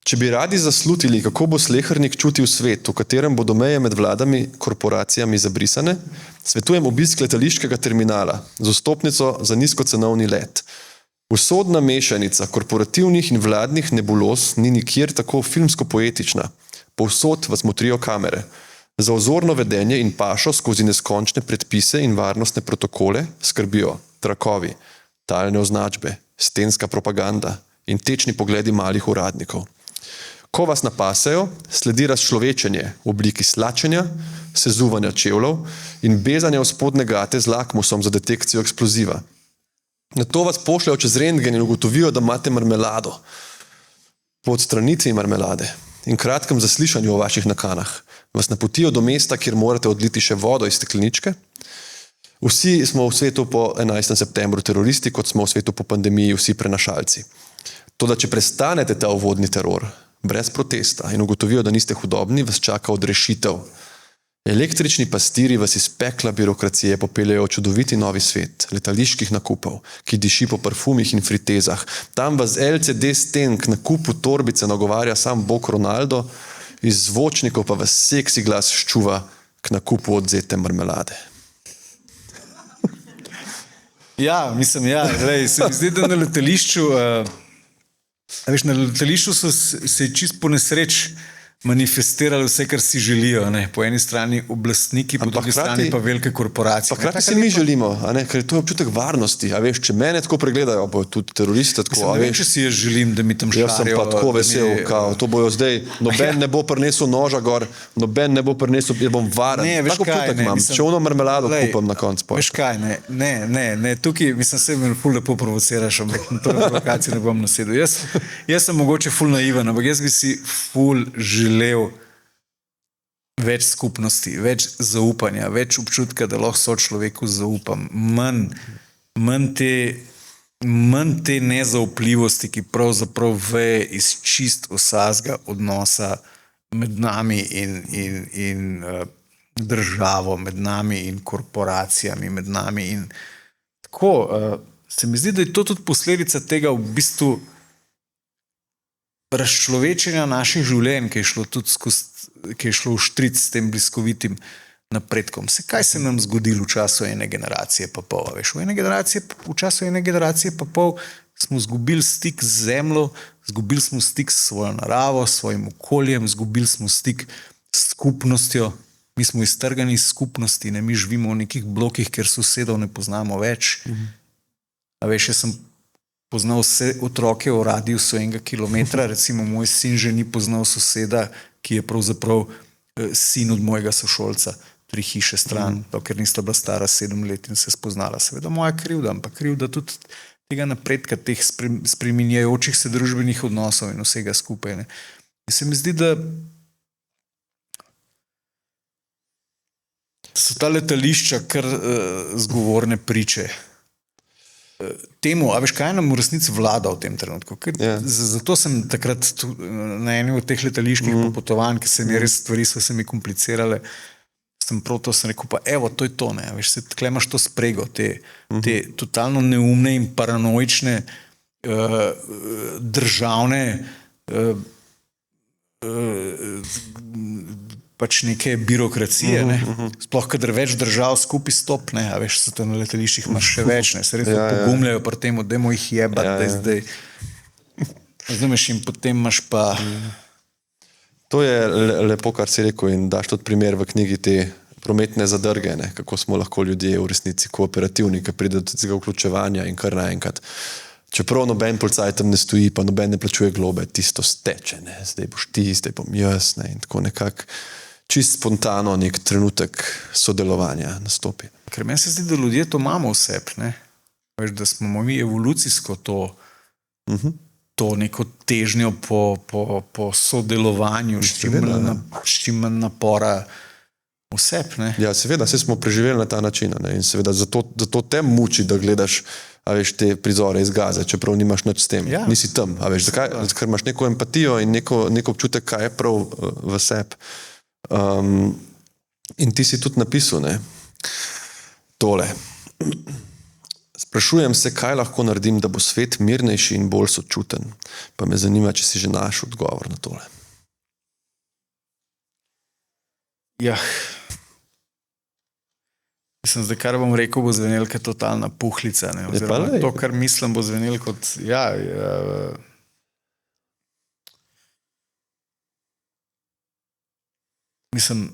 S2: Če bi radi zaslutili, kako bo slehernik čutil svet, v katerem bodo meje med vladami korporacijami zabrisane, svetujem obisk letališkega terminala z vstopnico za nizkocenovni let. Usodna mešanica korporativnih in vladnih nebuloz ni nikjer tako filmsko-poetična. Povsod vas motrijo kamere. Za ozorno vedenje in pašo skozi neskončne predpise in varnostne protokole skrbijo trakovi. talne označbe, stenska propaganda in tečni pogledi malih uradnikov. Ko vas napasejo, sledi razčlovečenje v obliki slačenja, sezuvanja čevljev in bezanja v spodnje gate z lakmusom za detekcijo eksploziva. Na to vas pošljajo čez rentgen in ugotovijo, da imate marmelado. Po odstranitvi marmelade in kratkem zaslišanju o vaših nakanah vas napotijo do mesta, kjer morate odliti še vodo iz stekleničke. Vsi smo v svetu po 11. septembru teroristi, kot smo v svetu po pandemiji vsi prenašalci. Toda, če prestanete ta uvodni teror, brez protesta in ugotovijo, da niste hudobni, vas čaka odrešitev. Električni pastiri vas iz pekla birokracije popeljejo v čudoviti novi svet letaliških nakupov, ki diši po parfumih in fritezah. Tam vas LCD sten k nakupu torbice nagovarja sam Bog Ronaldo, iz zvočnikov pa vas seksi glas ščuva k nakupu odzete marmelade.
S1: Ja, mislim, glej, se mi zdi, da na letališču, na letališču se je čist po nesreč manifestirali vse, kar si želijo. Ne? Po eni strani oblastniki, po drugi strani pa velike korporacije.
S2: Pa hkrati si mi želimo, ker to je občutek varnosti. A veš, če mene tako pregledajo, bojo tudi teroristi tako.
S1: Ne vem, če si jaz želim, da mi tam šarijo.
S2: Jaz sem pa tako vesel, kao, to bojo zdaj, noben ne bo prinesel noža gor, noben ne bo prinesel, jaz bom varen.
S1: Ne, veš
S2: tako
S1: kaj,
S2: imam. Če ono marmelado kupam na koncu.
S1: Veš kaj, ne, tukaj mislim, se mi ful lepo provociraš, ampak na to provokacijo ne bom nasedel. Jaz sem mogoče ful naiven, ampak jaz bi si ful želel več skupnosti, več zaupanja, več občutka, da lahko sočloveku zaupam. Manj te nezaupljivosti, ki pravzaprav veje iz čist vsakega odnosa med nami in državo, med nami in korporacijami, med nami in tako. Se mi zdi, da je to tudi posledica tega v bistvu razčlovečenja naših življenj, ki je šlo v štric s tem bliskovitim napredkom. Kaj se nam zgodilo v času ene generacije pa pol? Veš, v času ene generacije pa pol smo izgubili stik z zemljo, izgubili smo stik s svojo naravo, s svojim okoljem, izgubili smo stik s skupnostjo. Mi smo iztrgani iz skupnosti, ne? Mi živimo v nekih blokih, kjer sosedov ne poznamo več. A veš, jaz sem poznal vse otroke v radiusu 1 kilometra, recimo moj sin že ni poznal soseda, ki je pravzaprav sin od mojega sošolca, 3 hiše stran, ker nista bila stara 7 let in se spoznala. Seveda moja krivda, ampak krivda tudi tega napredka, teh spreminjajočih se družbenih odnosov in vsega skupaj. Ne. In se mi zdi, da so ta letališča kar zgovorne priče temu, a veš, kaj nam v resnici vlada v tem trenutku. Zato sem takrat na eni od teh letaliških popotovanj, ki se mi res stvari so se mi komplicirale, sem rekel, pa evo, to je to, ne, veš, se tukaj imaš to sprego, te totalno neumne in paranoične državne pač neke birokracije, ne? Sploh, kadar več držav skupaj stop, ne, a veš, so to na letališčih imaš še več, ne, se res pogumljajo pri tem, dajmo jih jebati, da je zdaj. Razumeš, in potem imaš pa...
S2: To je lepo, kar si rekel, in daš tudi primer v knjigi te prometne zadrge, ne, kako smo lahko ljudje v resnici kooperativni, ki pride do tega vključevanja in kar naenkrat. Čeprav noben policaj tam ne stoji, pa noben ne plačuje globe, tisto steče, ne, zdaj boš ti, zdaj bom jaz, ne, in tako nekako čist spontano nek trenutek sodelovanja nastopi.
S1: Ker meni se zdi, da ljudje to imamo v sebi, ne? Veš, da smo mi evolucijsko to neko težnjo po sodelovanju, s čim manj napora v sebi, ne?
S2: Ja, seveda, vse smo preživeli na ta način, ne? In seveda zato te muči, da gledaš, a veš, te prizore iz Gaze, čeprav nimaš nič s tem. Ja. Nisi tam, a veš, zakaj? Ker imaš neko empatijo in neko občutek, kaj je prav v sebi. In ti si tudi napisal, ne, tole. Sprašujem se, kaj lahko naredim, da bo svet mirnejši in bolj sočuten. Pa me zanima, če si že našel odgovor na tole.
S1: Ja. Mislim, zdaj, kar bom rekel, bo zvenel kot totalna puhlica. Ne? Oziroma, to, kar mislim, bo zvenel kot... Mislim,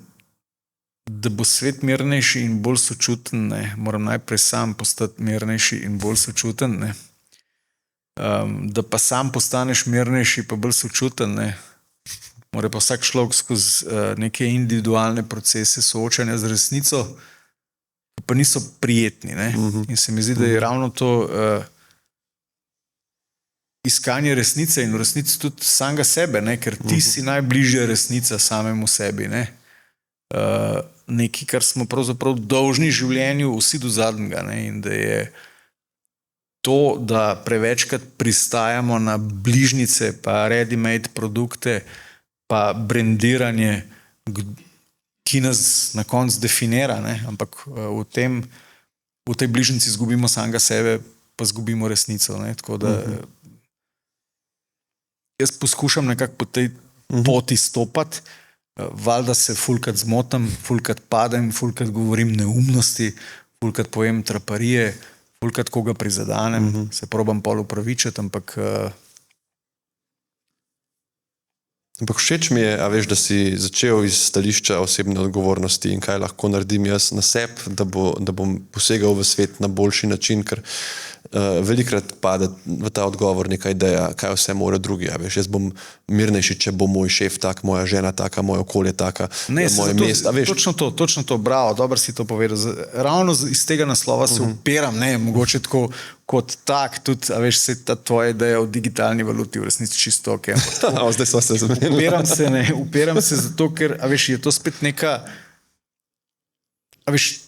S1: da bo svet mirnejši in bolj sočuten, ne, moram najprej sam postati mirnejši in bolj sočuten, ne. Da pa sam postaneš mirnejši pa bolj sočuten, ne. Mora pa vsak človek skozi neke individualne procese soočanja z resnico, ki pa niso prijetni, ne. In se mi zdi, da je ravno to iskanje resnice in v resnici tudi samega sebe, ne, ker ti si najbližja resnica samemu sebi, ne. Nekaj, kar smo pravzaprav dolžni življenju vsi do zadnjega, ne, in da je to, da prevečkrat pristajamo na bližnjice pa ready-made produkte pa brendiranje, ki nas na koncu definira, ne, ampak v tej bližnjici izgubimo samega sebe pa izgubimo resnico, ne, tako da jaz poskušam nekako po tej poti stopati. Valjda se fulkrat zmotam, fulkrat padem, fulkrat govorim neumnosti, fulkrat povem traparije, fulkrat koga prizadanem, se probam pol upravičiti, ampak
S2: všeč mi je, a veš, da si začel iz stališča osebne odgovornosti in kaj lahko naredim jaz na sebi, da bom posegal v svet na boljši način, ker velikrat pade v ta odgovor neka ideja, kaj vse mora drugi, a veš, jaz bom mirnejši, če bo moj šef tak, moja žena taka, moje okolje taka, moje mesto, a veš.
S1: Točno to, bravo, dobro si to povedal. Ravno iz tega naslova se upiram, ne, mogoče tako kot tak, tudi, a veš, se ta tvoja ideja o digitalni valuti v resnici čisto ok.
S2: Zdaj so se zamenili.
S1: Upiram se zato, ker, a veš, je to spet neka, a veš,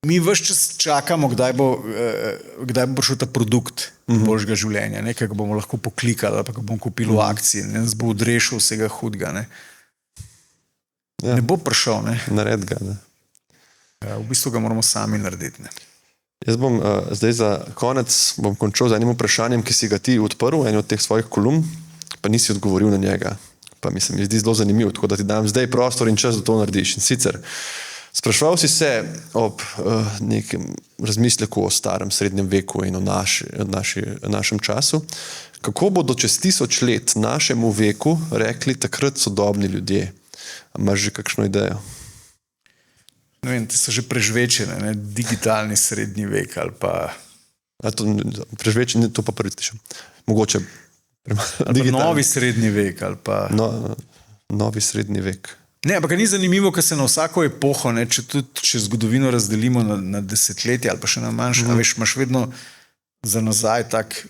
S1: mi ves čas čakamo, kdaj bo prišel ta produkt boljšega življenja, nekaj, ko bomo lahko poklikali, ali pa ko bomo kupili v akciji, nas bo odrešil vsega hudega, ne. Ja. Ne bo prišel, ne.
S2: Nared ga, ne.
S1: V bistvu ga moramo sami narediti, ne.
S2: Jaz bom zdaj za konec končal z enim vprašanjem, ki si ga ti odprl, en od teh svojih kolumn, pa nisi odgovoril na njega. Pa mi se zdi zelo zanimiv, tako da ti dam zdaj prostor in čas, da to narediš. In sicer, spraševal si se ob nekem razmisleku o starem srednjem veku in o našem času, kako bodo čez 1000 let našemu veku rekli takrat sodobni ljudje. A imaš že kakšno idejo?
S1: Ne vem, te so že prežvečene, ne, digitalni srednji vek ali pa...
S2: Prežvečene, to pa prvi slišim. Mogoče...
S1: Novi srednji vek ali pa...
S2: Novi srednji vek.
S1: Ne, ampak ni zanimivo, ker se na vsako epoho, ne, če zgodovino razdelimo na desetletja ali pa še na manjše, a veš, imaš vedno za nazaj tak,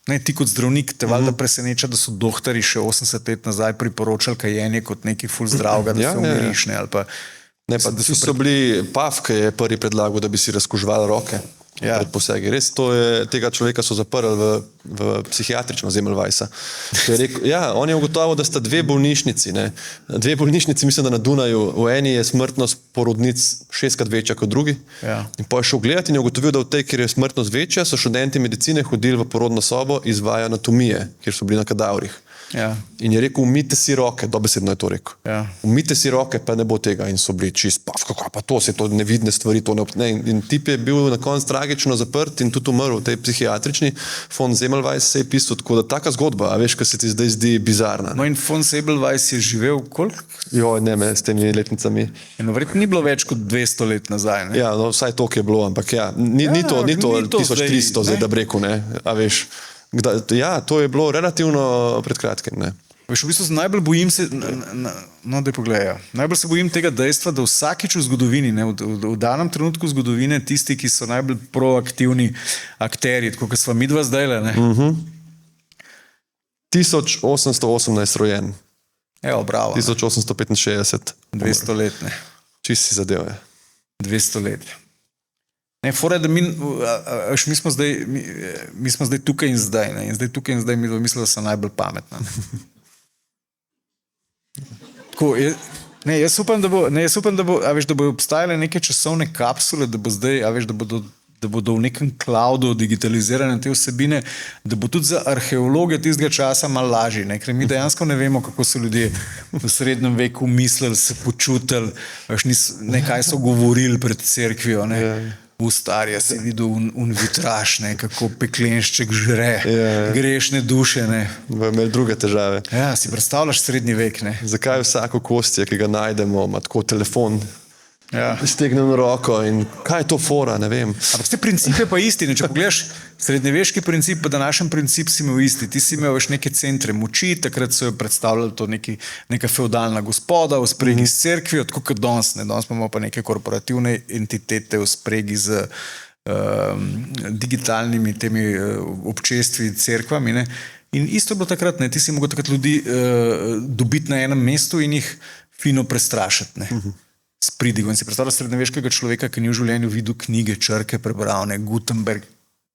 S1: ne, ti kot zdravnik te valjda preseneča, da so dohtarji še 80 let nazaj priporočali kajenje kot nekaj ful zdravega, da se umiriš, ne, ali pa...
S2: Ne, pa da so bili Paf, ki je prvi predlagal, da bi si razkuževali roke pred posegi. Res, tega človeka so zaprli v psihiatrično Semmelweisa. On je ugotovil, da sta dve bolnišnici, ne. Dve bolnišnici, mislim, da na Dunaju, v eni je smrtnost porodnic 6krat večja kot drugi. Ja. In pa je šel gledati in je ugotovil, da v tej, kjer je smrtnost večja, so študenti medicine hodili v porodno sobo izvajajo anatomije, kjer so bili na kadavrih. Ja. In je rekel, umite si roke, dobesedno je to rekel. Ja. Umite si roke, pa ne bo tega. In so bili čist, kako pa to, se to nevidne stvari, to ne. In tip je bil na koncu tragično zaprt in tudi umrl v tej psihiatrični. Von Semmelweis se je pisal, tako da taka zgodba, a veš, kaj se ti zdaj zdi bizarna.
S1: No in von Semmelweis je živel koliko?
S2: Ne, s temi letnicami.
S1: No, verjetno ni bilo več kot 200 let nazaj, ne?
S2: Ja, no, vsaj toliko je bilo, ampak ni to 1300 zdaj, da bi rekel, ne, a veš. To je bilo relativno pred kratkim, ne.
S1: Veš, v bistvu se najbolj bojim najbolj se bojim tega dejstva, da vsakič v zgodovini, ne, v danem trenutku zgodovine tisti, ki so najbolj proaktivni akterji, tako kot sva midva zdajle, ne.
S2: 1818 rojen.
S1: Evo, bravo.
S2: 1865.
S1: 200 let, ne.
S2: Čist si zadev, je.
S1: 200 let. Ne, fora je, da mi smo zdaj tukaj in zdaj, ne, in zdaj tukaj in zdaj mi mislimo, da so najbolj pametna. Tako, jaz upam, da bodo obstajale neke časovne kapsule, da bo zdaj, a veš, da bodo v nekem cloudu digitalizirane te vsebine, da bo tudi za arheologe tistega časa malo lažji, ne, ker mi dejansko ne vemo, kako so ljudje v srednjem veku mislili, se počutili, veš, ne, kaj so govorili pred cerkvijo, ne. Starja si videl vitraž, kako peklenšček žre, grešne duše.
S2: Bojo imeli druge težave.
S1: Ja, si predstavljaš srednji vek.
S2: Zakaj vsako kostje, ki ga najdemo, ima tako telefon, stegnem roko in kaj je to fora, ne vem.
S1: Ampak te principe pa isti. Če pogledaš srednjeveški princip, pa današnji princip si imel isti. Ti si imel neke centre moči, takrat so jo predstavljali to neka feudalna gospoda v spregi s cerkvijo, tako kot danes. Danes imamo pa neke korporativne entitete v spregi z digitalnimi temi občestvi, cerkvami. In isto je bilo takrat. Ti si mogel takrat ljudi dobiti na enem mestu in jih fino prestrašiti. S pridigom. Si predstavljaš srednjeveškega človeka, ki ni v življenju videl knjige, črke, prebral, Gutenberg,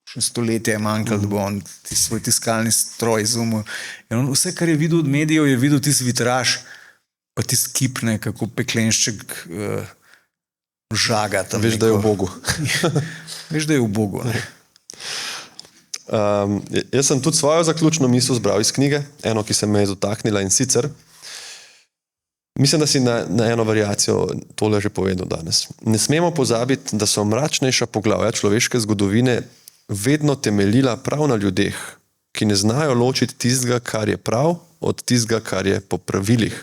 S1: še stoletje je manjkalo, da bo on svoj tiskalni stroj izumil. In vse, kar je videl od medijev, je videl tisti vitraž, pa tisti kip, kako peklenšček žaga.
S2: Veš, da je v Bogu.
S1: Veš, da je v Bogu.
S2: Jaz sem tudi svojo zaključno misel zbral iz knjige, eno, ki se me je dotaknila, in sicer mislim, da si na eno variacijo tole že povedal danes. Ne smemo pozabiti, da so mračnejša poglavja človeške zgodovine vedno temeljila prav na ljudeh, ki ne znajo ločiti tistega, kar je prav, od tistega, kar je po pravilih.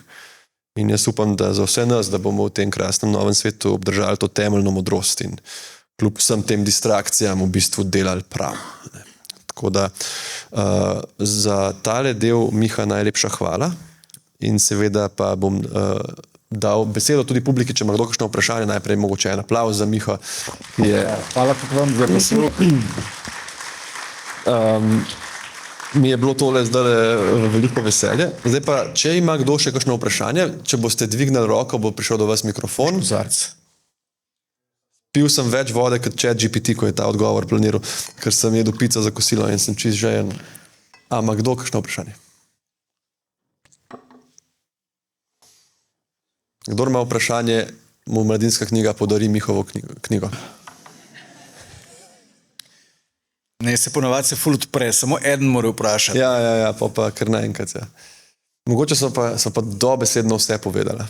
S2: In jaz upam, da za vse nas, da bomo v tem krasnem novem svetu obdržali to temeljno modrost in kljub vsem tem distrakcijam v bistvu delali prav. Tako da za tale del, Miha, najlepša hvala. In seveda pa bom dal besedo tudi publiki, če ima kdo kakšno vprašanje. Najprej mogoče en aplavz za Miha.
S1: Hvala tudi vam za besedo.
S2: Mi je bilo tole zdaj veliko veselje. Zdaj pa, če ima kdo še kakšno vprašanje, če boste dvignili roko, bo prišel do vas mikrofon. Pil sem več vode kot ChatGPT, ko je ta odgovor planiral, ker sem jedel pico za kosilo in sem čist žejen. A ima kdo kakšno vprašanje? Kdor ima vprašanje, mu Mladinska knjiga podari Mihovo knjigo.
S1: Ne, se ponavadi se ful odpre, samo eden mora vprašati.
S2: Ja, pa kar naenkrat. Ja. Mogoče so pa dobesedno vse povedala.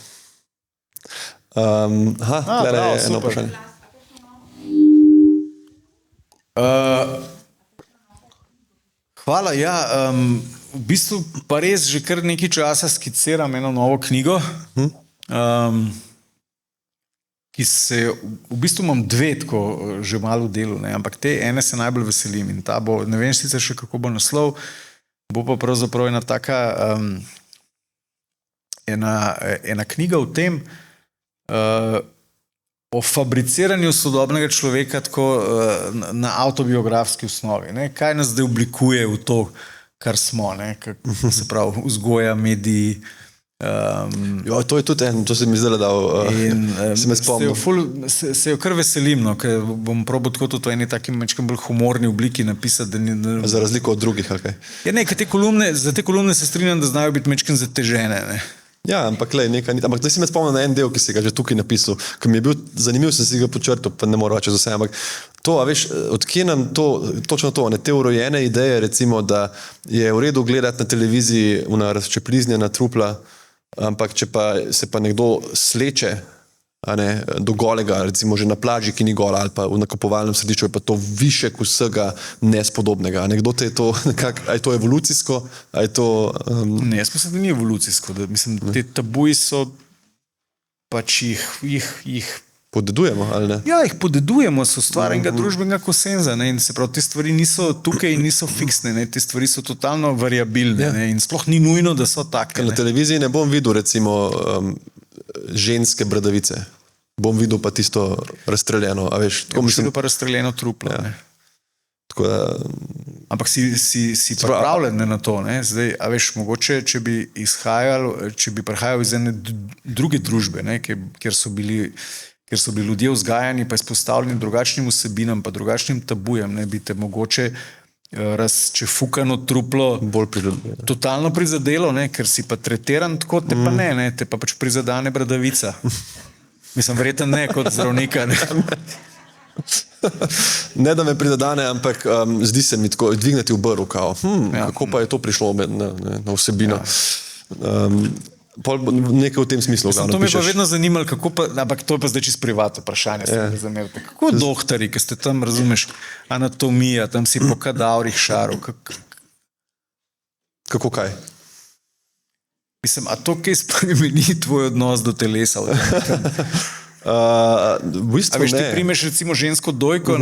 S2: Tole je eno vprašanje.
S1: Hvala, ja. V bistvu pa res že kar nekaj časa skiciram eno novo knjigo, ki se, v bistvu imam dve tako že malo v delu, ampak te ene se najbolj veselim in ta bo, ne vem sicer še kako bo naslov, bo pa pravzaprav ena taka ena knjiga o tem, o fabriciranju sodobnega človeka tako na avtobiografski osnovi. Kaj nas zdaj oblikuje v to, kar smo, kako se pravi, vzgoja, mediji.
S2: To je tudi to se mi zdaj dal, se me spomnil.
S1: Se jo kar veselim, ker bom probal tako tudi v eni taki mečkem bolj humorni obliki napisati.
S2: Za razliko od drugih, ali kaj?
S1: Ja, za te kolumne se strinjam, da znajo biti mečkem zatežene.
S2: Ja, ampak ampak da si me spomnil na en del, ki si ga že tukaj napisal, ki mi je bil zanimiv, sem si ga počrtal, pa ne moram reči za vse, ampak to, a veš, odkje nam točno to, te urojene ideje, recimo, da je v redu gledati na televiziji una razčepliznjena trupla, ampak če pa se pa nekdo sleče do golega, recimo že na plaži, ki ni gola, ali pa v nakupovalnem središču, je pa to višek vsega nespodobnega. Nekdo te je to, a je to evolucijsko, a je to...
S1: Ne, jaz mislim, da ni evolucijsko. Mislim, te tabuji so pač jih
S2: podedujemo, ali ne?
S1: Ja, jih podedujemo, so stvar enega družbenega konsenza. In se pravi, te stvari niso tukaj in niso fiksne. Te stvari so totalno variabilne. In sploh ni nujno, da so take.
S2: Na televiziji ne bom videl, recimo, ženske bradavice. Bom videl pa tisto razstreljeno, a veš.
S1: Bom videl pa razstreljeno truplo.
S2: Tako da...
S1: Ampak si pripravljen na to. Zdaj, a veš, mogoče, če bi prihajal iz ene druge družbe, kjer so bili ljudje vzgajani pa izpostavljeni drugačnim vsebinam pa drugačnim tabujem, bi te mogoče razčefukano truplo totalno prizadelo, ker si pa tretiran tako, te pa ne, te pa pač prizadane bradavica. Mislim, verjetno ne kot zdravnika.
S2: Ne, da me prizadane, ampak zdi se mi tako, dvigneti v brv, kako pa je to prišlo na vsebino. nekaj v tem smislu.
S1: To me je pa vedno zanimalo, kako pa, ampak to je pa zdaj čisto privatno vprašanje. Kako doktori, ki ste tam, razumeš, anatomija, tam si po kadavrih šarov.
S2: Kako kaj?
S1: Mislim, a to kaj spremeni tvoj odnos do telesa?
S2: V bistvu
S1: a veš, ti primeš recimo žensko dojko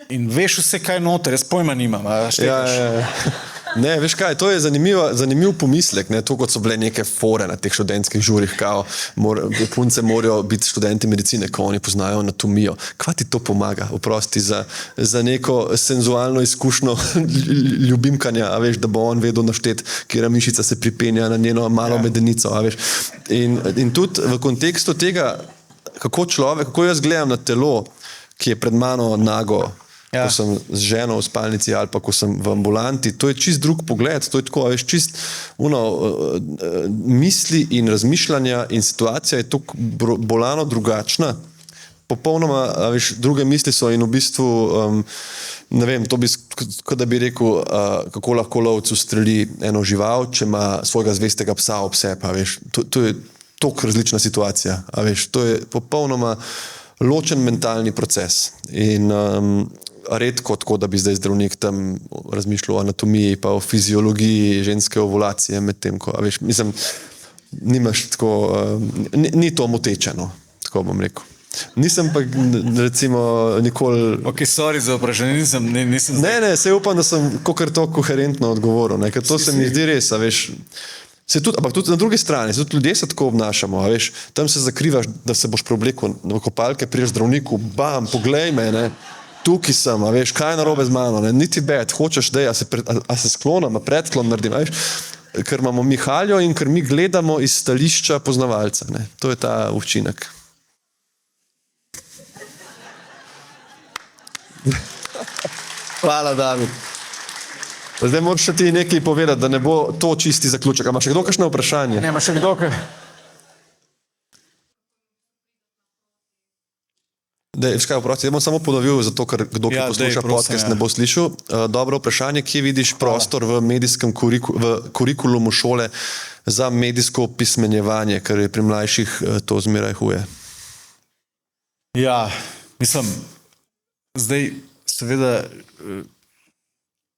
S1: in veš vse, kaj noter, jaz pojma nimam.
S2: Ne, veš kaj, to je zanimiv pomislek, ne, to kot so bile neke fore na teh študentskih žurih, kao punce morajo biti študenti medicine, ko oni poznajo anatomijo. Kva ti to pomaga, oprosti, za neko senzualno izkušnjo ljubimkanja, a veš, da bo on vedel naštet, kjera mišica se pripenja na njeno malo medenico, a veš. In tudi v kontekstu tega, kako jaz gledam na telo, ki je pred mano nago, ko sem z ženo v spalnici ali pa ko sem v ambulanti, to je čist drug pogled, to je tako, veš, čist misli in razmišljanja in situacija je tako bolano drugačna, popolnoma, veš, druge misli so in v bistvu, ne vem, to bi, kot da bi rekel, kako lahko lovec ustreli eno žival, če ima svojega zvestega psa ob sebi, a veš, to je toliko različna situacija, a veš, to je popolnoma ločen mentalni proces in redko tako, da bi zdaj zdravnik tam razmišljal o anatomiji pa o fiziologiji ženske ovulacije med tem, ko, a veš, mislim, nimaš tako, ni to motečeno, tako bom rekel. Nisem pa recimo nikoli...
S1: Ok, sorry za vprašanje, nisem...
S2: Ne, se upam, da sem kakor to koherentno odgovoril, ne, ker to se mi zdi res, a veš, ampak tudi na drugi strani, tudi ljudje se tako obnašamo, a veš, tam se zakrivaš, da se boš preoblekel v kopalke, priješ zdravniku, bam, poglej me, ne, tukaj sem, a veš, kaj je narobe z mano, ne, niti bed, hočeš, dej, a se sklonim, a predklon naredim, a veš, ker imamo Mihaljo in ker mi gledamo iz stališča poznavalca, ne, to je ta učinek. Hvala, David. Zdaj moraš še ti nekaj povedati, da ne bo to čisti zaključek. A ima še kdo kakšno vprašanje?
S1: Ne, ima še kdo kaj?
S2: Škaj, oprosti, bom samo ponovil, zato ker kdo, ki posluša podcast, ne bo slišal. Dobro vprašanje, kje vidiš prostor v medijskem kurikulumu šole za medijsko pismenjevanje, ker je pri mlajših to zmeraj huje?
S1: Ja, mislim, zdaj seveda...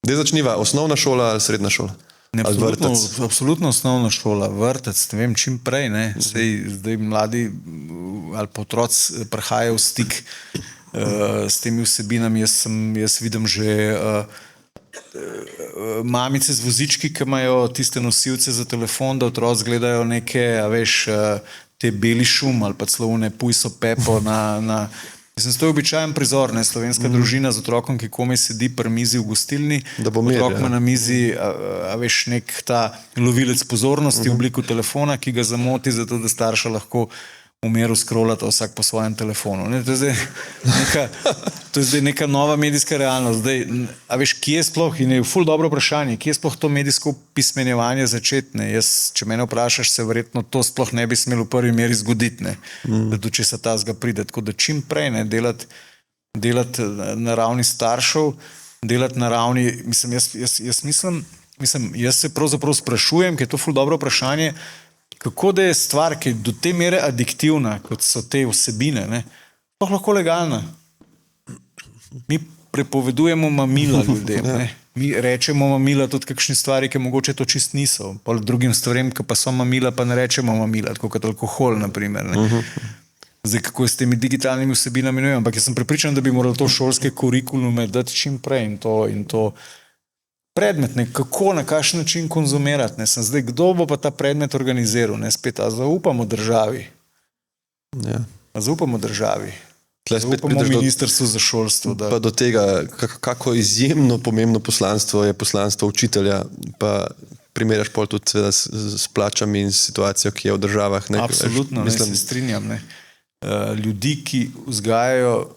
S2: Zdaj začniva, osnovna šola ali srednja šola?
S1: Ne, absolutno osnovna šola, vrtec, ne vem, čim prej, ne. Zdaj mladi ali pa otroci prihajajo v stik s temi vsebinami. Jaz vidim že mamice z vozički, ki imajo tiste nosilce za telefon, da otroci gledajo neke, a veš, te beli šum ali pa celo one Pujso Pepo na Mislim, to je običajen prizor, ne, slovenska družina z otrokom, ki komaj sedi pri mizi v gostilni, otrok ima na mizi, a veš, nek ta lovilec pozornosti v obliku telefona, ki ga zamoti, zato da starša lahko v miru scrollata vsak po svojem telefonu. Ne, to je zdaj neka nova medijska realnost. Zdaj, a veš, kje je sploh, in je ful dobro vprašanje, kje je sploh to medijsko pismenjevanje začetne? Jaz, če mene vprašaš, se verjetno to sploh ne bi smelo v prvi meri zgoditi, ne, da do česa tazga pride. Tako da čim prej, ne, delati na ravni staršev, delati na ravni, mislim, jaz se pravzaprav sprašujem, ker je to ful dobro vprašanje, kako da je stvar, ki je do te mere adiktivna, kot so te vsebine, ne, sploh lahko legalna. Mi prepovedujemo mamila ljudem, ne. Mi rečemo mamila tudi kakšne stvari, ki mogoče to čist niso. Pol drugim stvarem, ki pa so mamila, pa ne rečemo mamila, tako kot alkohol, naprimer, ne. Zdaj, kako je s temi digitalnimi vsebinami, ne vem, ampak jaz sem prepričan, da bi morali to šolske kurikulume dati čim prej in to predmet, ne, kako, na kakšen način konzumirati, ne, sem zdaj, kdo bo pa ta predmet organiziral, ne, spet, a zaupamo državi.
S2: Ja.
S1: A zaupamo državi. Zaupamo ministrstvu za šolstvo.
S2: Pa do tega, kako izjemno pomembno poslanstvo je poslanstvo učitelja, pa primerjaš pol tudi s plačami in situacijo, ki je v državah. Ne,
S1: absolutno, mislim, ne, se strinjam, ne. Ljudi, ki vzgajajo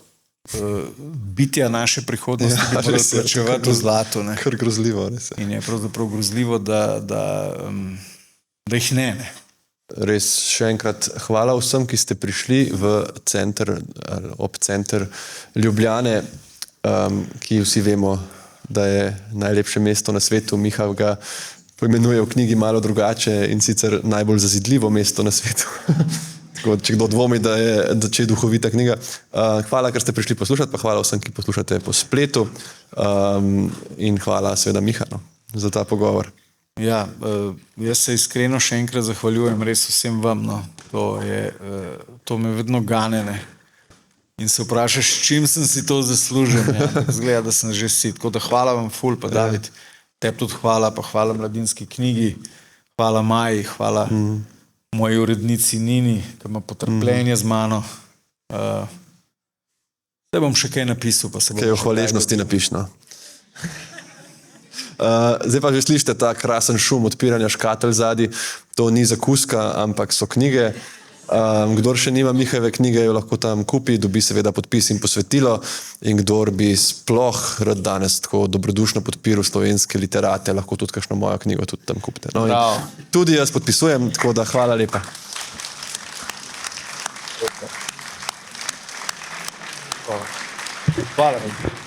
S1: bitja naše prihodnosti, bi morali plačevati v zlato.
S2: Kar grozljivo. Res.
S1: In je pravzaprav grozljivo, da jih ne.
S2: Res, še enkrat hvala vsem, ki ste prišli ob center Ljubljane, ki vsi vemo, da je najlepše mesto na svetu. Miha ga poimenuje v knjigi malo drugače in sicer najbolj zazidljivo mesto na svetu. Tako, če kdo dvomi, da je duhovita knjiga. Hvala, ker ste prišli poslušati, pa hvala vsem, ki poslušate po spletu. In hvala seveda Mihanu za ta pogovor.
S1: Ja, jaz se iskreno še enkrat zahvaljujem res vsem vam. No. To me vedno gane. Ne. In se vprašaš, s čim sem si to zaslužil. Ja. Zgleda, da sem že sit. Tako da hvala vam ful, pa David, tebi tudi hvala, pa hvala Mladinski knjigi, hvala Maji, hvala moji urednici Nini, ki ima potrpljenje z mano. Zdaj bom še kaj napisal, pa se bom...
S2: Kaj o hvaležnosti napiš, no. Zdaj pa že slišite ta krasen šum odpiranja škatelj zadaj. To ni zakuska, ampak so knjige. Kdor še nima Mihajeve knjige, jo lahko tam kupi, dobi seveda podpis in posvetilo. In kdor bi sploh rad danes tako dobrodušno podpiral slovenske literate, lahko tudi kakšno mojo knjigo tudi tam kupite. No, tudi jaz podpisujem, tako da hvala lepa.
S1: Hvala lepa.